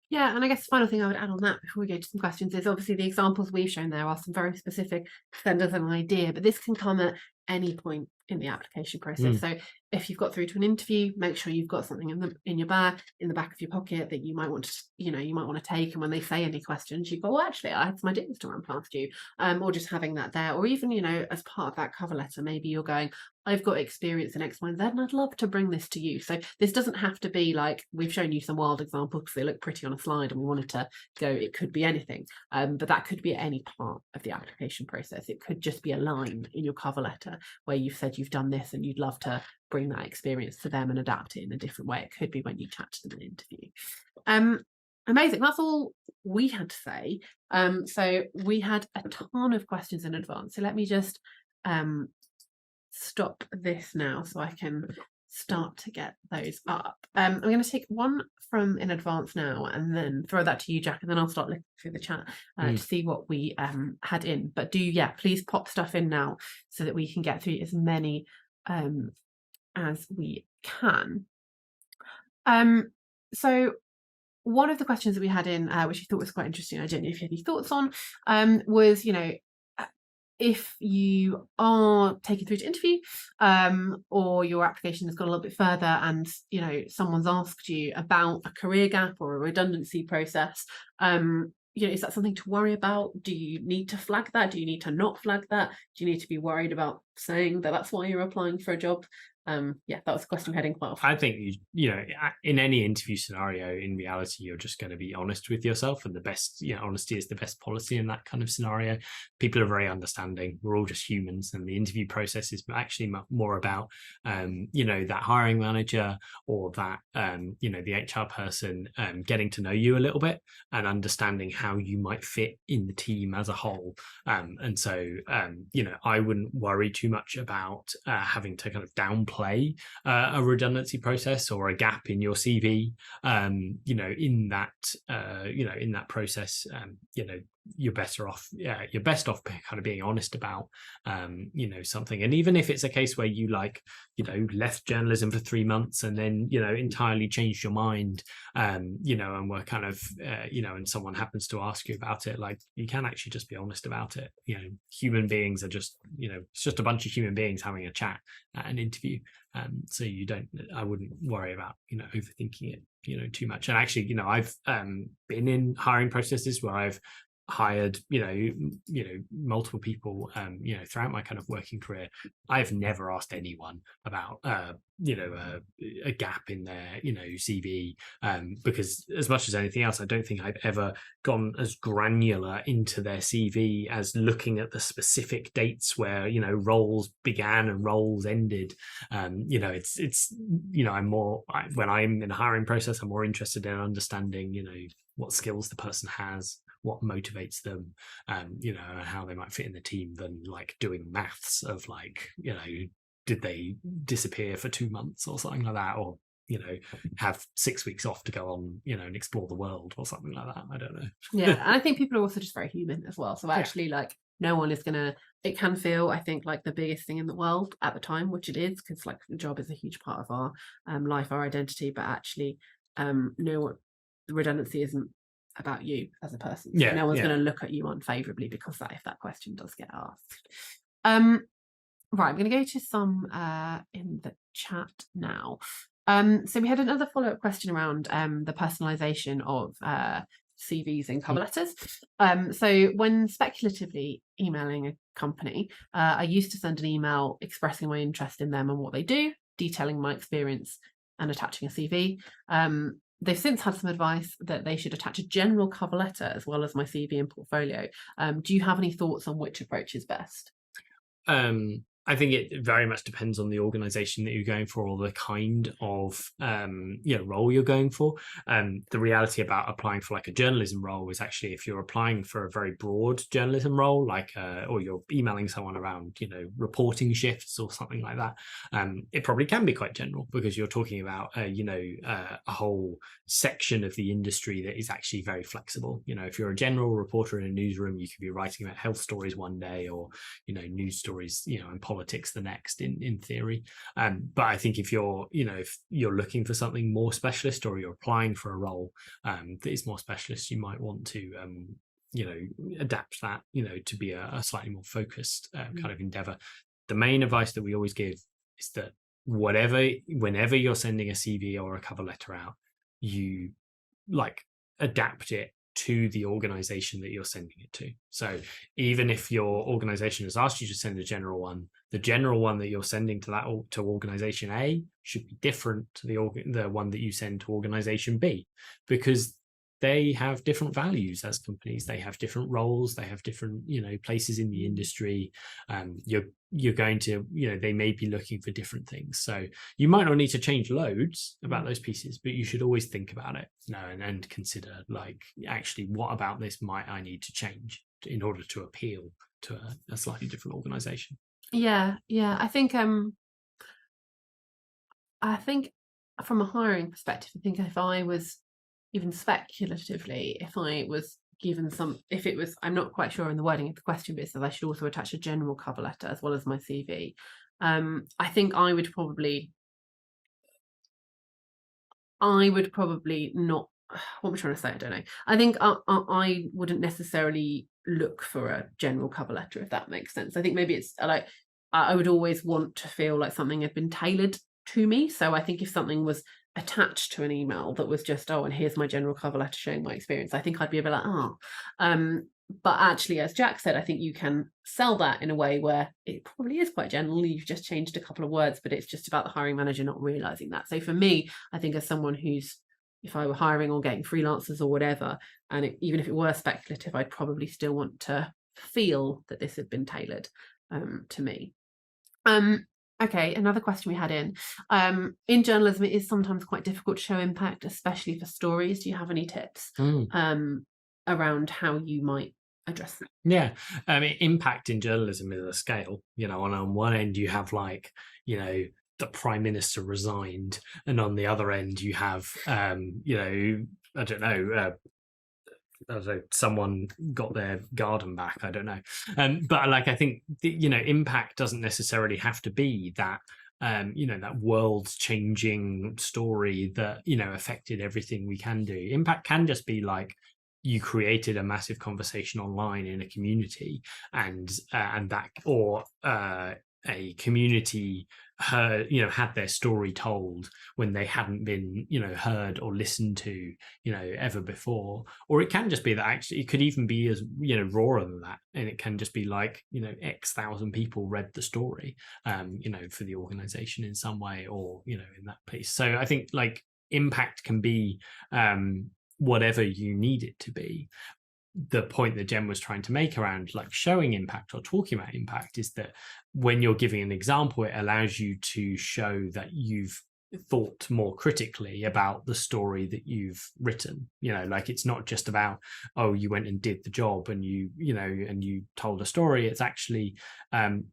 Yeah, and I guess the final thing I would add on that before we go to some questions is obviously the examples we've shown there are some very specific, send us an idea, but this can come at any point in the application process. So if you've got through to an interview, make sure you've got something in your bag, in the back of your pocket that you might want to, you might want to take. And when they say any questions, you go, well, actually, I had some ideas to run past you, or just having that there, or even, as part of that cover letter, maybe you're going, I've got experience in X, Y, and Z, and I'd love to bring this to you. So this doesn't have to be like, we've shown you some wild examples because they look pretty on a slide and we wanted to go, it could be anything, but that could be any part of the application process. It could just be a line in your cover letter where you've said you've done this and you'd love to bring that experience to them and adapt it in a different way. It could be when you chat to them in an interview. Amazing. That's all we had to say. So we had a ton of questions in advance. So let me just stop this now so I can start to get those up. I'm going to take one from in advance now and then throw that to you, Jack, and then I'll start looking through the chat to see what we had in. But please pop stuff in now so that we can get through as many as we can. So one of the questions that we had in, which I thought was quite interesting, I don't know if you had any thoughts on, was, if you are taken through to interview, or your application has gone a little bit further and someone's asked you about a career gap or a redundancy process, is that something to worry about? Do you need to flag that? Do you need to not flag that? Do you need to be worried about saying that that's why you're applying for a job? Yeah, that was a question heading quite often. I think in any interview scenario, in reality, you're just going to be honest with yourself, and the best, honesty is the best policy in that kind of scenario. People are very understanding. We're all just humans, and the interview process is actually more about, that hiring manager or that, the HR person getting to know you a little bit and understanding how you might fit in the team as a whole. And so, I wouldn't worry too much about having to kind of downplay a redundancy process or a gap in your CV. In that process, you're better off. You're best off kind of being honest about, something. And even if it's a case where you left journalism for 3 months and then, entirely changed your mind, and were kind of, and someone happens to ask you about it, like, you can actually just be honest about it. Human beings are just, it's just a bunch of human beings having a chat at an interview. So I wouldn't worry about, overthinking it, too much. And actually, I've been in hiring processes where I've hired multiple people throughout my kind of working career. I've never asked anyone about a gap in their CV, because as much as anything else, I don't think I've ever gone as granular into their CV as looking at the specific dates where roles began and roles ended. It's I'm more, when I'm in a hiring process, I'm more interested in understanding what skills the person has, what motivates them, how they might fit in the team, than like doing maths of did they disappear for 2 months or something like that, or have 6 weeks off to go on and explore the world or something like that. I don't know. Yeah, and I think people are also just very human as well. So actually, no one is gonna. It can feel, I think, like the biggest thing in the world at the time, which it is, because the job is a huge part of our life, our identity. But actually, no, the redundancy isn't about you as a person. So no one's going to look at you unfavorably because if that question does get asked. Right, I'm going to go to some in the chat now. So we had another follow-up question around the personalization of CVs and cover letters. So when speculatively emailing a company, I used to send an email expressing my interest in them and what they do, detailing my experience and attaching a CV. They've since had some advice that they should attach a general cover letter as well as my CV and portfolio. Do you have any thoughts on which approach is best? I think it very much depends on the organization that you're going for, or the kind of role you're going for. The reality about applying for like a journalism role is actually, if you're applying for a very broad journalism role, or you're emailing someone around reporting shifts or something like that, it probably can be quite general, because you're talking about a whole section of the industry that is actually very flexible. If you're a general reporter in a newsroom, you could be writing about health stories one day, or news stories and politics the next, in theory. But I think if you're looking for something more specialist, or you're applying for a role that is more specialist, you might want to adapt that to be a slightly more focused kind of endeavor. The main advice that we always give is that whenever you're sending a CV or a cover letter out, you adapt it to the organization that you're sending it to. So even if your organization has asked you to send a general one, the general one that you're sending to organization A should be different to the one that you send to organization B, because they have different values as companies. They have different roles. They have different, places in the industry. You're going to, they may be looking for different things. So you might not need to change loads about those pieces, but you should always think about it, and consider, actually, what about this might I need to change in order to appeal to a slightly different organization. Yeah. I think from a hiring perspective, I think if I was, even speculatively, if I was given I'm not quite sure in the wording of the question, but it says I should also attach a general cover letter as well as my CV. I think I would probably not. What am I trying to say? I don't know. I think I wouldn't necessarily look for a general cover letter, if that makes sense. I think maybe it's like I would always want to feel like something had been tailored to me. So I think if something was attached to an email that was just, oh, and here's my general cover letter showing my experience, I think I'd be a bit like, oh. But actually, as Jack said, I think you can sell that in a way where it probably is quite general. You've just changed a couple of words, but it's just about the hiring manager not realizing that. So for me, I think as someone who's, if I were hiring or getting freelancers or whatever, and even if it were speculative, I'd probably still want to feel that this had been tailored to me. Okay, another question we had in journalism, it is sometimes quite difficult to show impact, especially for stories. Do you have any tips around how you might address that? Yeah, I mean, impact in journalism is a scale. On one end you have the Prime Minister resigned, and on the other end you have I don't know. Someone got their garden back. I don't know, but I think impact doesn't necessarily have to be that that world-changing story that affected everything we can do. Impact can just be like you created a massive conversation online in a community, and that, or a community had their story told when they hadn't been heard or listened to ever before. Or it can just be that actually it could even be as rawer than that, and it can just be like X thousand people read the story for the organization in some way, or in that piece. So I think like impact can be whatever you need it to be. The point that Jen was trying to make around like showing impact or talking about impact is that when you're giving an example, it allows you to show that you've thought more critically about the story that you've written. Like it's not just about, oh, you went and did the job and you told a story. It's actually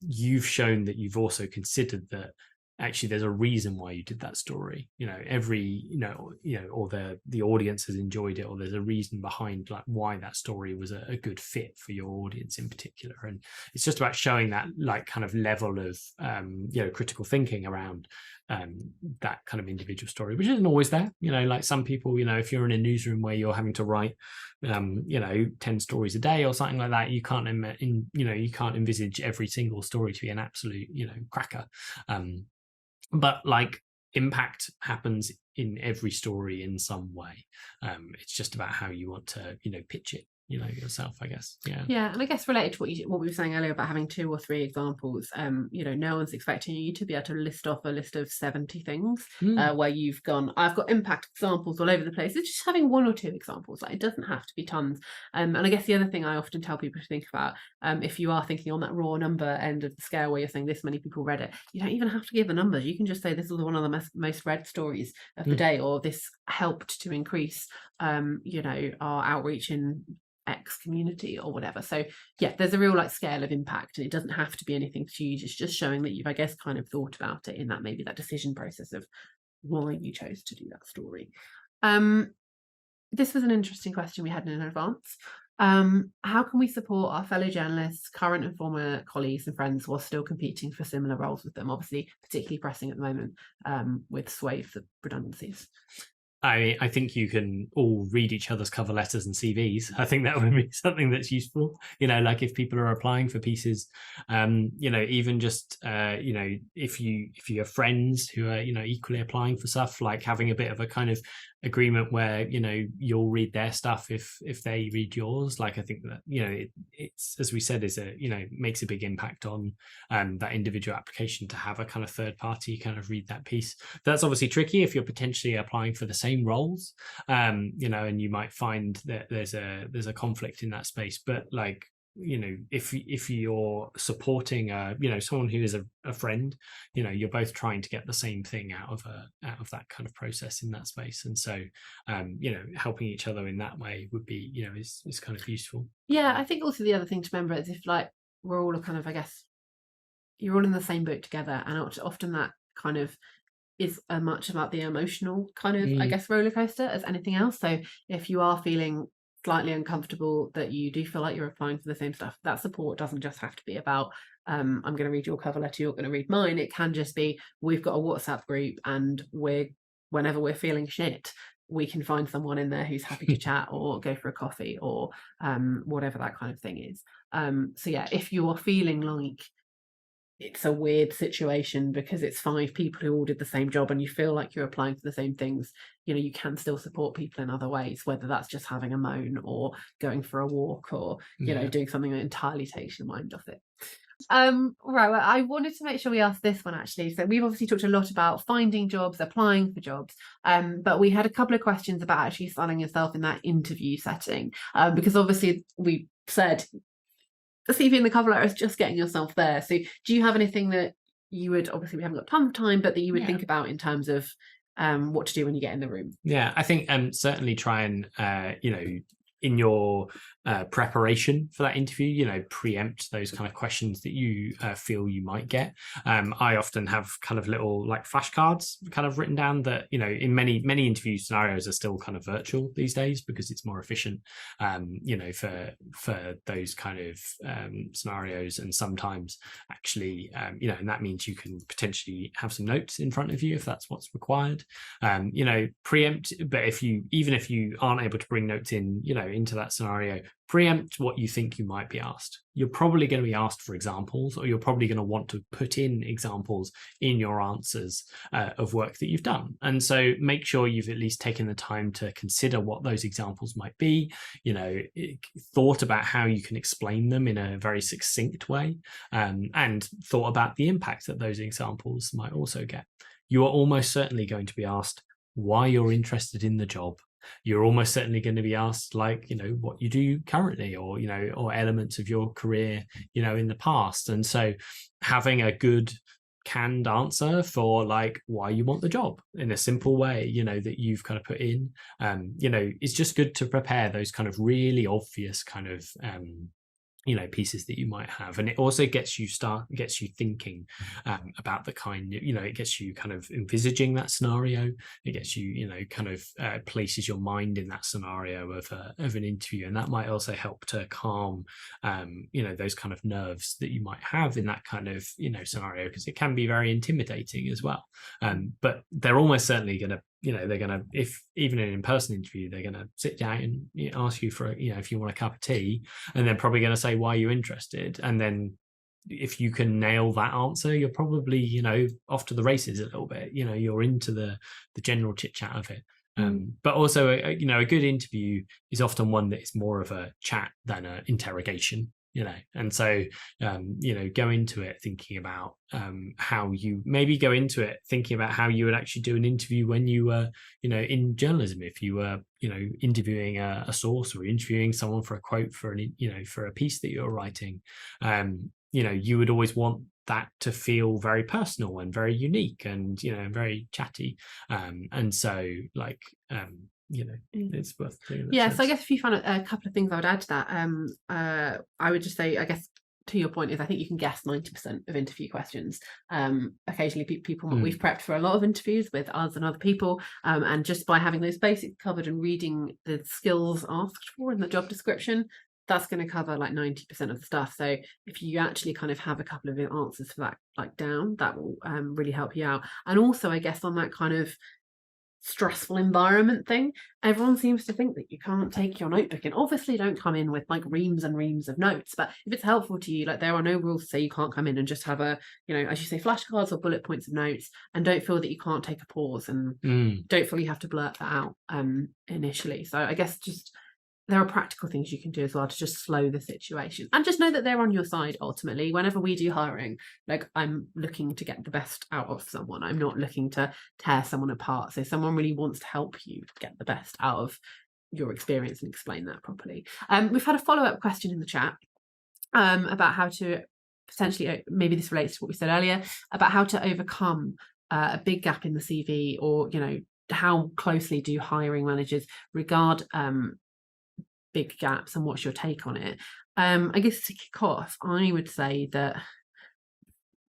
you've shown that you've also considered that actually there's a reason why you did that story. Or the audience has enjoyed it, or there's a reason behind like why that story was a good fit for your audience in particular. And it's just about showing that like kind of level of critical thinking around that kind of individual story, which isn't always there. Like some people, if you're in a newsroom where you're having to write 10 stories a day or something like that, you can't you can't envisage every single story to be an absolute cracker. But like impact happens in every story in some way. It's just about how you want to pitch it yourself, I guess. Yeah, and I guess related to what we were saying earlier about having 2 or 3 examples, no one's expecting you to be able to list off a list of 70 things where you've gone, I've got impact examples all over the place. It's just having 1 or 2 examples. Like, it doesn't have to be tons. And I guess the other thing I often tell people to think about, if you are thinking on that raw number end of the scale where you're saying this many people read it, you don't even have to give the numbers. You can just say this is one of the most read stories of the day, or this helped to increase our outreach in X community or whatever. So yeah, there's a real like scale of impact, and it doesn't have to be anything huge. It's just showing that you've, I guess, kind of thought about it in that maybe that decision process of why you chose to do that story. This was an interesting question we had in advance. How can we support our fellow journalists, current and former colleagues and friends, while still competing for similar roles with them? Obviously, particularly pressing at the moment with swathes of redundancies. I think you can all read each other's cover letters and CVs. I think that would be something that's useful. Like if people are applying for pieces, even just if you have friends who are equally applying for stuff, like having a bit of a kind of agreement where you'll read their stuff if they read yours. Like I think that it's, as we said, is makes a big impact on that individual application to have a kind of third party kind of read that piece. That's obviously tricky if you're potentially applying for the same roles, and you might find that there's a conflict in that space. But like if you're supporting someone who is a friend, you're both trying to get the same thing out of that kind of process in that space. And so helping each other in that way would be is kind of useful. Yeah, I think also the other thing to remember is if like we're all kind of, I guess, you're all in the same boat together, and often that kind of is as much about the emotional kind of I guess roller coaster as anything else. So if you are feeling slightly uncomfortable that you do feel like you're applying for the same stuff, that support doesn't just have to be about I'm going to read your cover letter, you're going to read mine. It can just be, we've got a WhatsApp group, and whenever we're feeling shit, we can find someone in there who's happy to chat or go for a coffee or whatever that kind of thing is. So yeah, if you are feeling like it's a weird situation because it's 5 people who all did the same job and you feel like you're applying for the same things, you can still support people in other ways, whether that's just having a moan or going for a walk or doing something that entirely takes your mind off it. Right, well, I wanted to make sure we asked this one actually. So we've obviously talked a lot about finding jobs, applying for jobs, but we had a couple of questions about actually selling yourself in that interview setting, because obviously we said the CV and the cover letter is just getting yourself there. So do you have anything that you would, obviously we haven't got tons of time, but that you would think about in terms of what to do when you get in the room? Yeah, I think certainly try and in your preparation for that interview, preempt those kind of questions that you feel you might get. I often have kind of little like flashcards kind of written down that, in many interview scenarios are still kind of virtual these days because it's more efficient, for those kind of scenarios. And sometimes actually, and that means you can potentially have some notes in front of you if that's what's required. Preempt, but even if you aren't able to bring notes in, into that scenario, preempt what you think you might be asked. You're probably going to be asked for examples, or you're probably going to want to put in examples in your answers of work that you've done. And so make sure you've at least taken the time to consider what those examples might be, thought about how you can explain them in a very succinct way, and thought about the impact that those examples might also get. You are almost certainly going to be asked why you're interested in the job. You're almost certainly going to be asked, like, what you do currently, or, or elements of your career, in the past. And so having a good canned answer for like why you want the job in a simple way, that you've kind of put in, it's just good to prepare those kind of really obvious kind of, pieces that you might have. And it also gets you thinking about the kind, it gets you kind of envisaging that scenario. It gets you, kind of places your mind in that scenario of an interview. And that might also help to calm, those kind of nerves that you might have in that kind of, scenario, because it can be very intimidating as well. But they're almost certainly going to, they're going to, if even in an in-person interview, they're going to sit down and ask you for, if you want a cup of tea, and they're probably going to say, why are you interested? And then if you can nail that answer, you're probably, off to the races a little bit, you're into the general chit chat of it. But also, a good interview is often one that is more of a chat than an interrogation. And so, go into it thinking about how you would actually do an interview when you were, in journalism. If you were, interviewing a source, or interviewing someone for a quote for for a piece that you're writing, you would always want that to feel very personal and very unique and, very chatty. And so like, it's worth doing. Yeah, so I guess if you found a couple of things I would add to that, I would just say, I guess to your point, is I think you can guess 90% of interview questions. Occasionally people, we've prepped for a lot of interviews with us and other people, and just by having those basics covered and reading the skills asked for in the job description, that's going to cover like 90% of the stuff. So if you actually kind of have a couple of answers for that like down, that will really help you out. And also, I guess on that kind of stressful environment thing, everyone seems to think that you can't take your notebook, and obviously don't come in with like reams and reams of notes, but if it's helpful to you, like there are no rules to say you can't come in and just have a, as you say, flashcards or bullet points of notes, and don't feel that you can't take a pause, and don't feel you have to blurt that out initially. So I guess just there are practical things you can do as well to just slow the situation, and just know that they're on your side. Ultimately, whenever we do hiring, like I'm looking to get the best out of someone. I'm not looking to tear someone apart. So someone really wants to help you get the best out of your experience and explain that properly. We've had a follow-up question in the chat about how to potentially, maybe this relates to what we said earlier, about how to overcome a big gap in the CV, or how closely do hiring managers regard big gaps, and what's your take on it? I guess to kick off, I would say that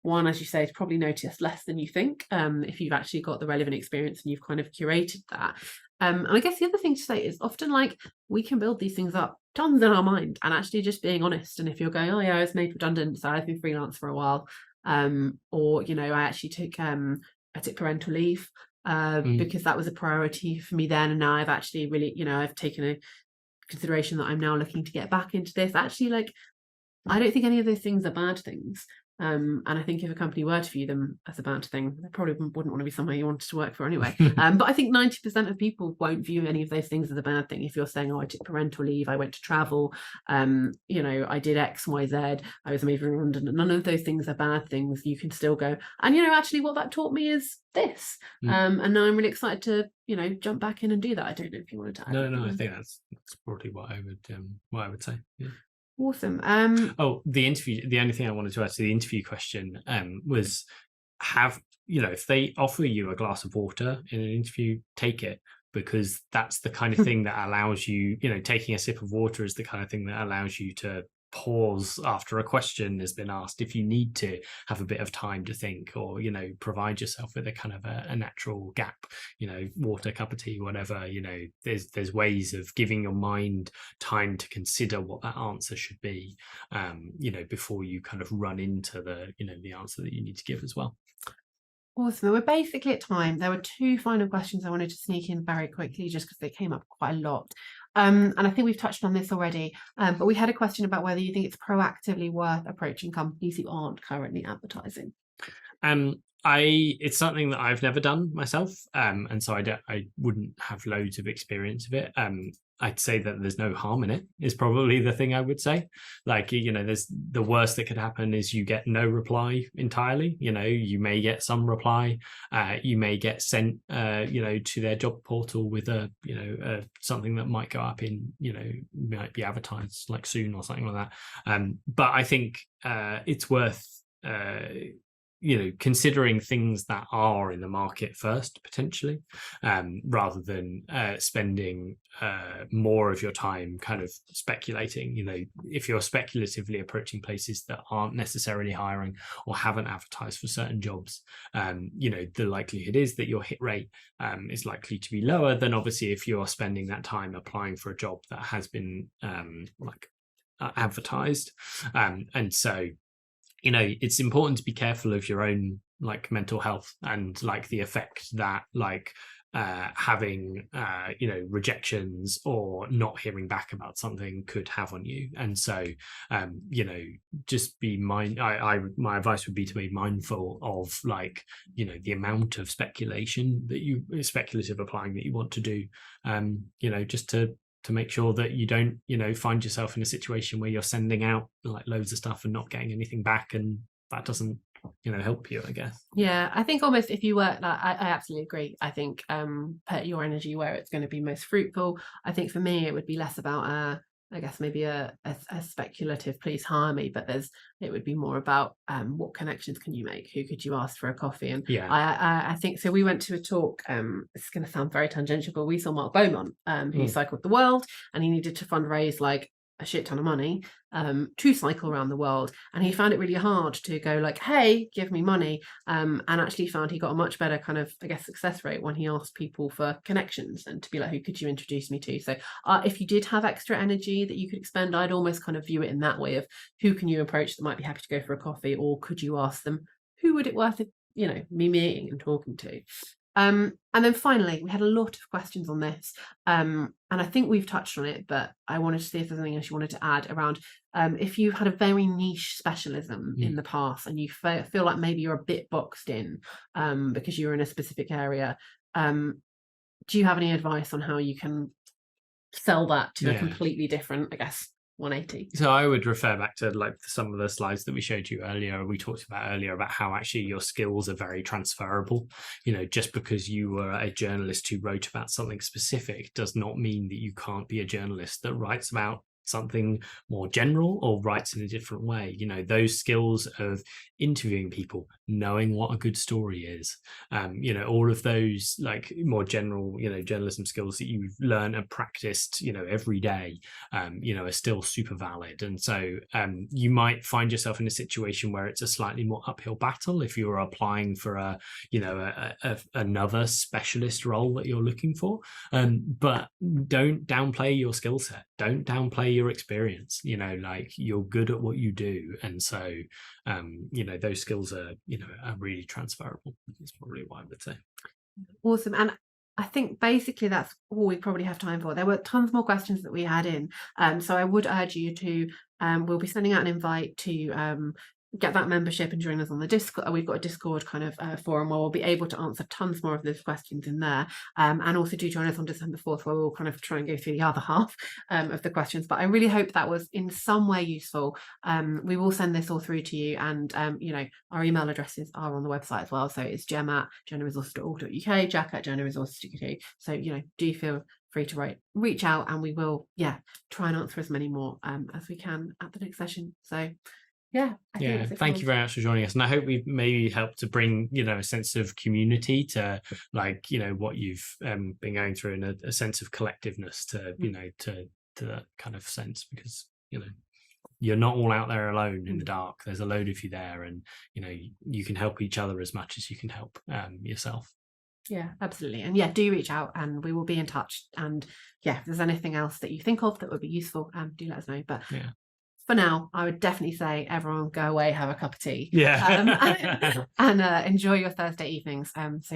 one, as you say, is probably notice less than you think, if you've actually got the relevant experience and you've kind of curated that. And I guess the other thing to say is often like we can build these things up tons in our mind, and actually just being honest. And if you're going, oh yeah, I was made redundant, so I've been freelance for a while, or I actually took I took parental leave Mm. because that was a priority for me then. And now I've actually really, I've taken a consideration that I'm now looking to get back into this. Actually, like, I don't think any of those things are bad things. And I think if a company were to view them as a bad thing, they probably wouldn't want to be somewhere you wanted to work for anyway. But I think 90% of people won't view any of those things as a bad thing. If you're saying, oh, I took parental leave, I went to travel, I did X, Y, Z, I was made redundant. None of those things are bad things. You can still go, and, actually what that taught me is this. And now I'm really excited to, jump back in and do that. I don't know if you wanted to add. No, I think that's probably what I would say. Yeah. Awesome. The interview. The only thing I wanted to add to the interview question was if they offer you a glass of water in an interview, take it, because that's the kind of thing that allows you. Taking a sip of water is the kind of thing that allows you to pause after a question has been asked if you need to have a bit of time to think, or provide yourself with a kind of a natural gap, water, cup of tea, whatever. There's ways of giving your mind time to consider what that answer should be, before you kind of run into the answer that you need to give as well. Awesome. We're basically at time. There were two final questions I wanted to sneak in very quickly, just because they came up quite a lot. And I think we've touched on this already, but we had a question about whether you think it's proactively worth approaching companies who aren't currently advertising. It's something that I've never done myself, and so I wouldn't have loads of experience of it. I'd say that there's no harm in it, is probably the thing I would say. Like, there's the worst that could happen is you get no reply entirely. You may get some reply. You may get sent, to their job portal with something that might go up in, might be advertised like soon or something like that. But I think it's worth, considering things that are in the market first, potentially, rather than spending more of your time kind of speculating. If you're speculatively approaching places that aren't necessarily hiring or haven't advertised for certain jobs, the likelihood is that your hit rate is likely to be lower than obviously if you're spending that time applying for a job that has been advertised. And so it's important to be careful of your own mental health and the effect that having rejections or not hearing back about something could have on you. And so just be my advice would be to be mindful of the amount of speculative applying that you want to do, just to make sure that you don't, find yourself in a situation where you're sending out loads of stuff and not getting anything back, and that doesn't, help you, I guess. Yeah, I think almost if you were, I absolutely agree. I think put your energy where it's going to be most fruitful. I think for me, it would be less about I guess maybe a speculative please hire me, but it would be more about what connections can you make, who could you ask for a coffee. And yeah, I think so. We went to a talk, it's going to sound very tangential, but we saw Mark Beaumont, who cycled the world, and he needed to fundraise a shit ton of money to cycle around the world, and he found it really hard to go hey, give me money, and actually found he got a much better kind of, I guess, success rate when he asked people for connections and to be who could you introduce me to. So if you did have extra energy that you could expend, I'd almost kind of view it in that way of who can you approach that might be happy to go for a coffee, or could you ask them who would it worth me meeting and talking to. And then finally, we had a lot of questions on this, and I think we've touched on it, but I wanted to see if there's anything else you wanted to add around if you've had a very niche specialism in the past and you feel like maybe you're a bit boxed in because you're in a specific area. Do you have any advice on how you can sell that to a completely different, I guess, 180? So I would refer back to some of the slides that we showed you earlier, we talked about earlier, about how actually your skills are very transferable. Just because you were a journalist who wrote about something specific does not mean that you can't be a journalist that writes about something more general or writes in a different way. Those skills of interviewing people, knowing what a good story is, all of those more general journalism skills that you've learned and practiced every day are still super valid. And so you might find yourself in a situation where it's a slightly more uphill battle if you're applying for another specialist role that you're looking for, but don't downplay your skill set, don't downplay your experience. Like, you're good at what you do, and so those skills are are really transferable. That's probably what I would say. Awesome. And I think basically that's all we probably have time for. There were tons more questions that we had in. So I would urge you to, we'll be sending out an invite to get that membership and join us on the Discord. We've got a Discord kind of forum where we'll be able to answer tons more of those questions in there. And also do join us on December 4th, where we'll kind of try and go through the other half of the questions. But I really hope that was in some way useful. We will send this all through to you, and our email addresses are on the website as well. So it's gem@journoresources.org.uk, jack@journoresources.uk. So do feel free to reach out, and we will try and answer as many more as we can at the next session. So thank you very much for joining us, and I hope we've maybe helped to bring a sense of community to what you've been going through, and a sense of collectiveness to to that kind of sense, because you're not all out there alone in the dark. There's a load of you there, and you can help each other as much as you can help yourself. Yeah, absolutely. And do reach out, and we will be in touch. And if there's anything else that you think of that would be useful, do let us know. But for now, I would definitely say everyone go away, have a cup of tea, and enjoy your Thursday evenings. So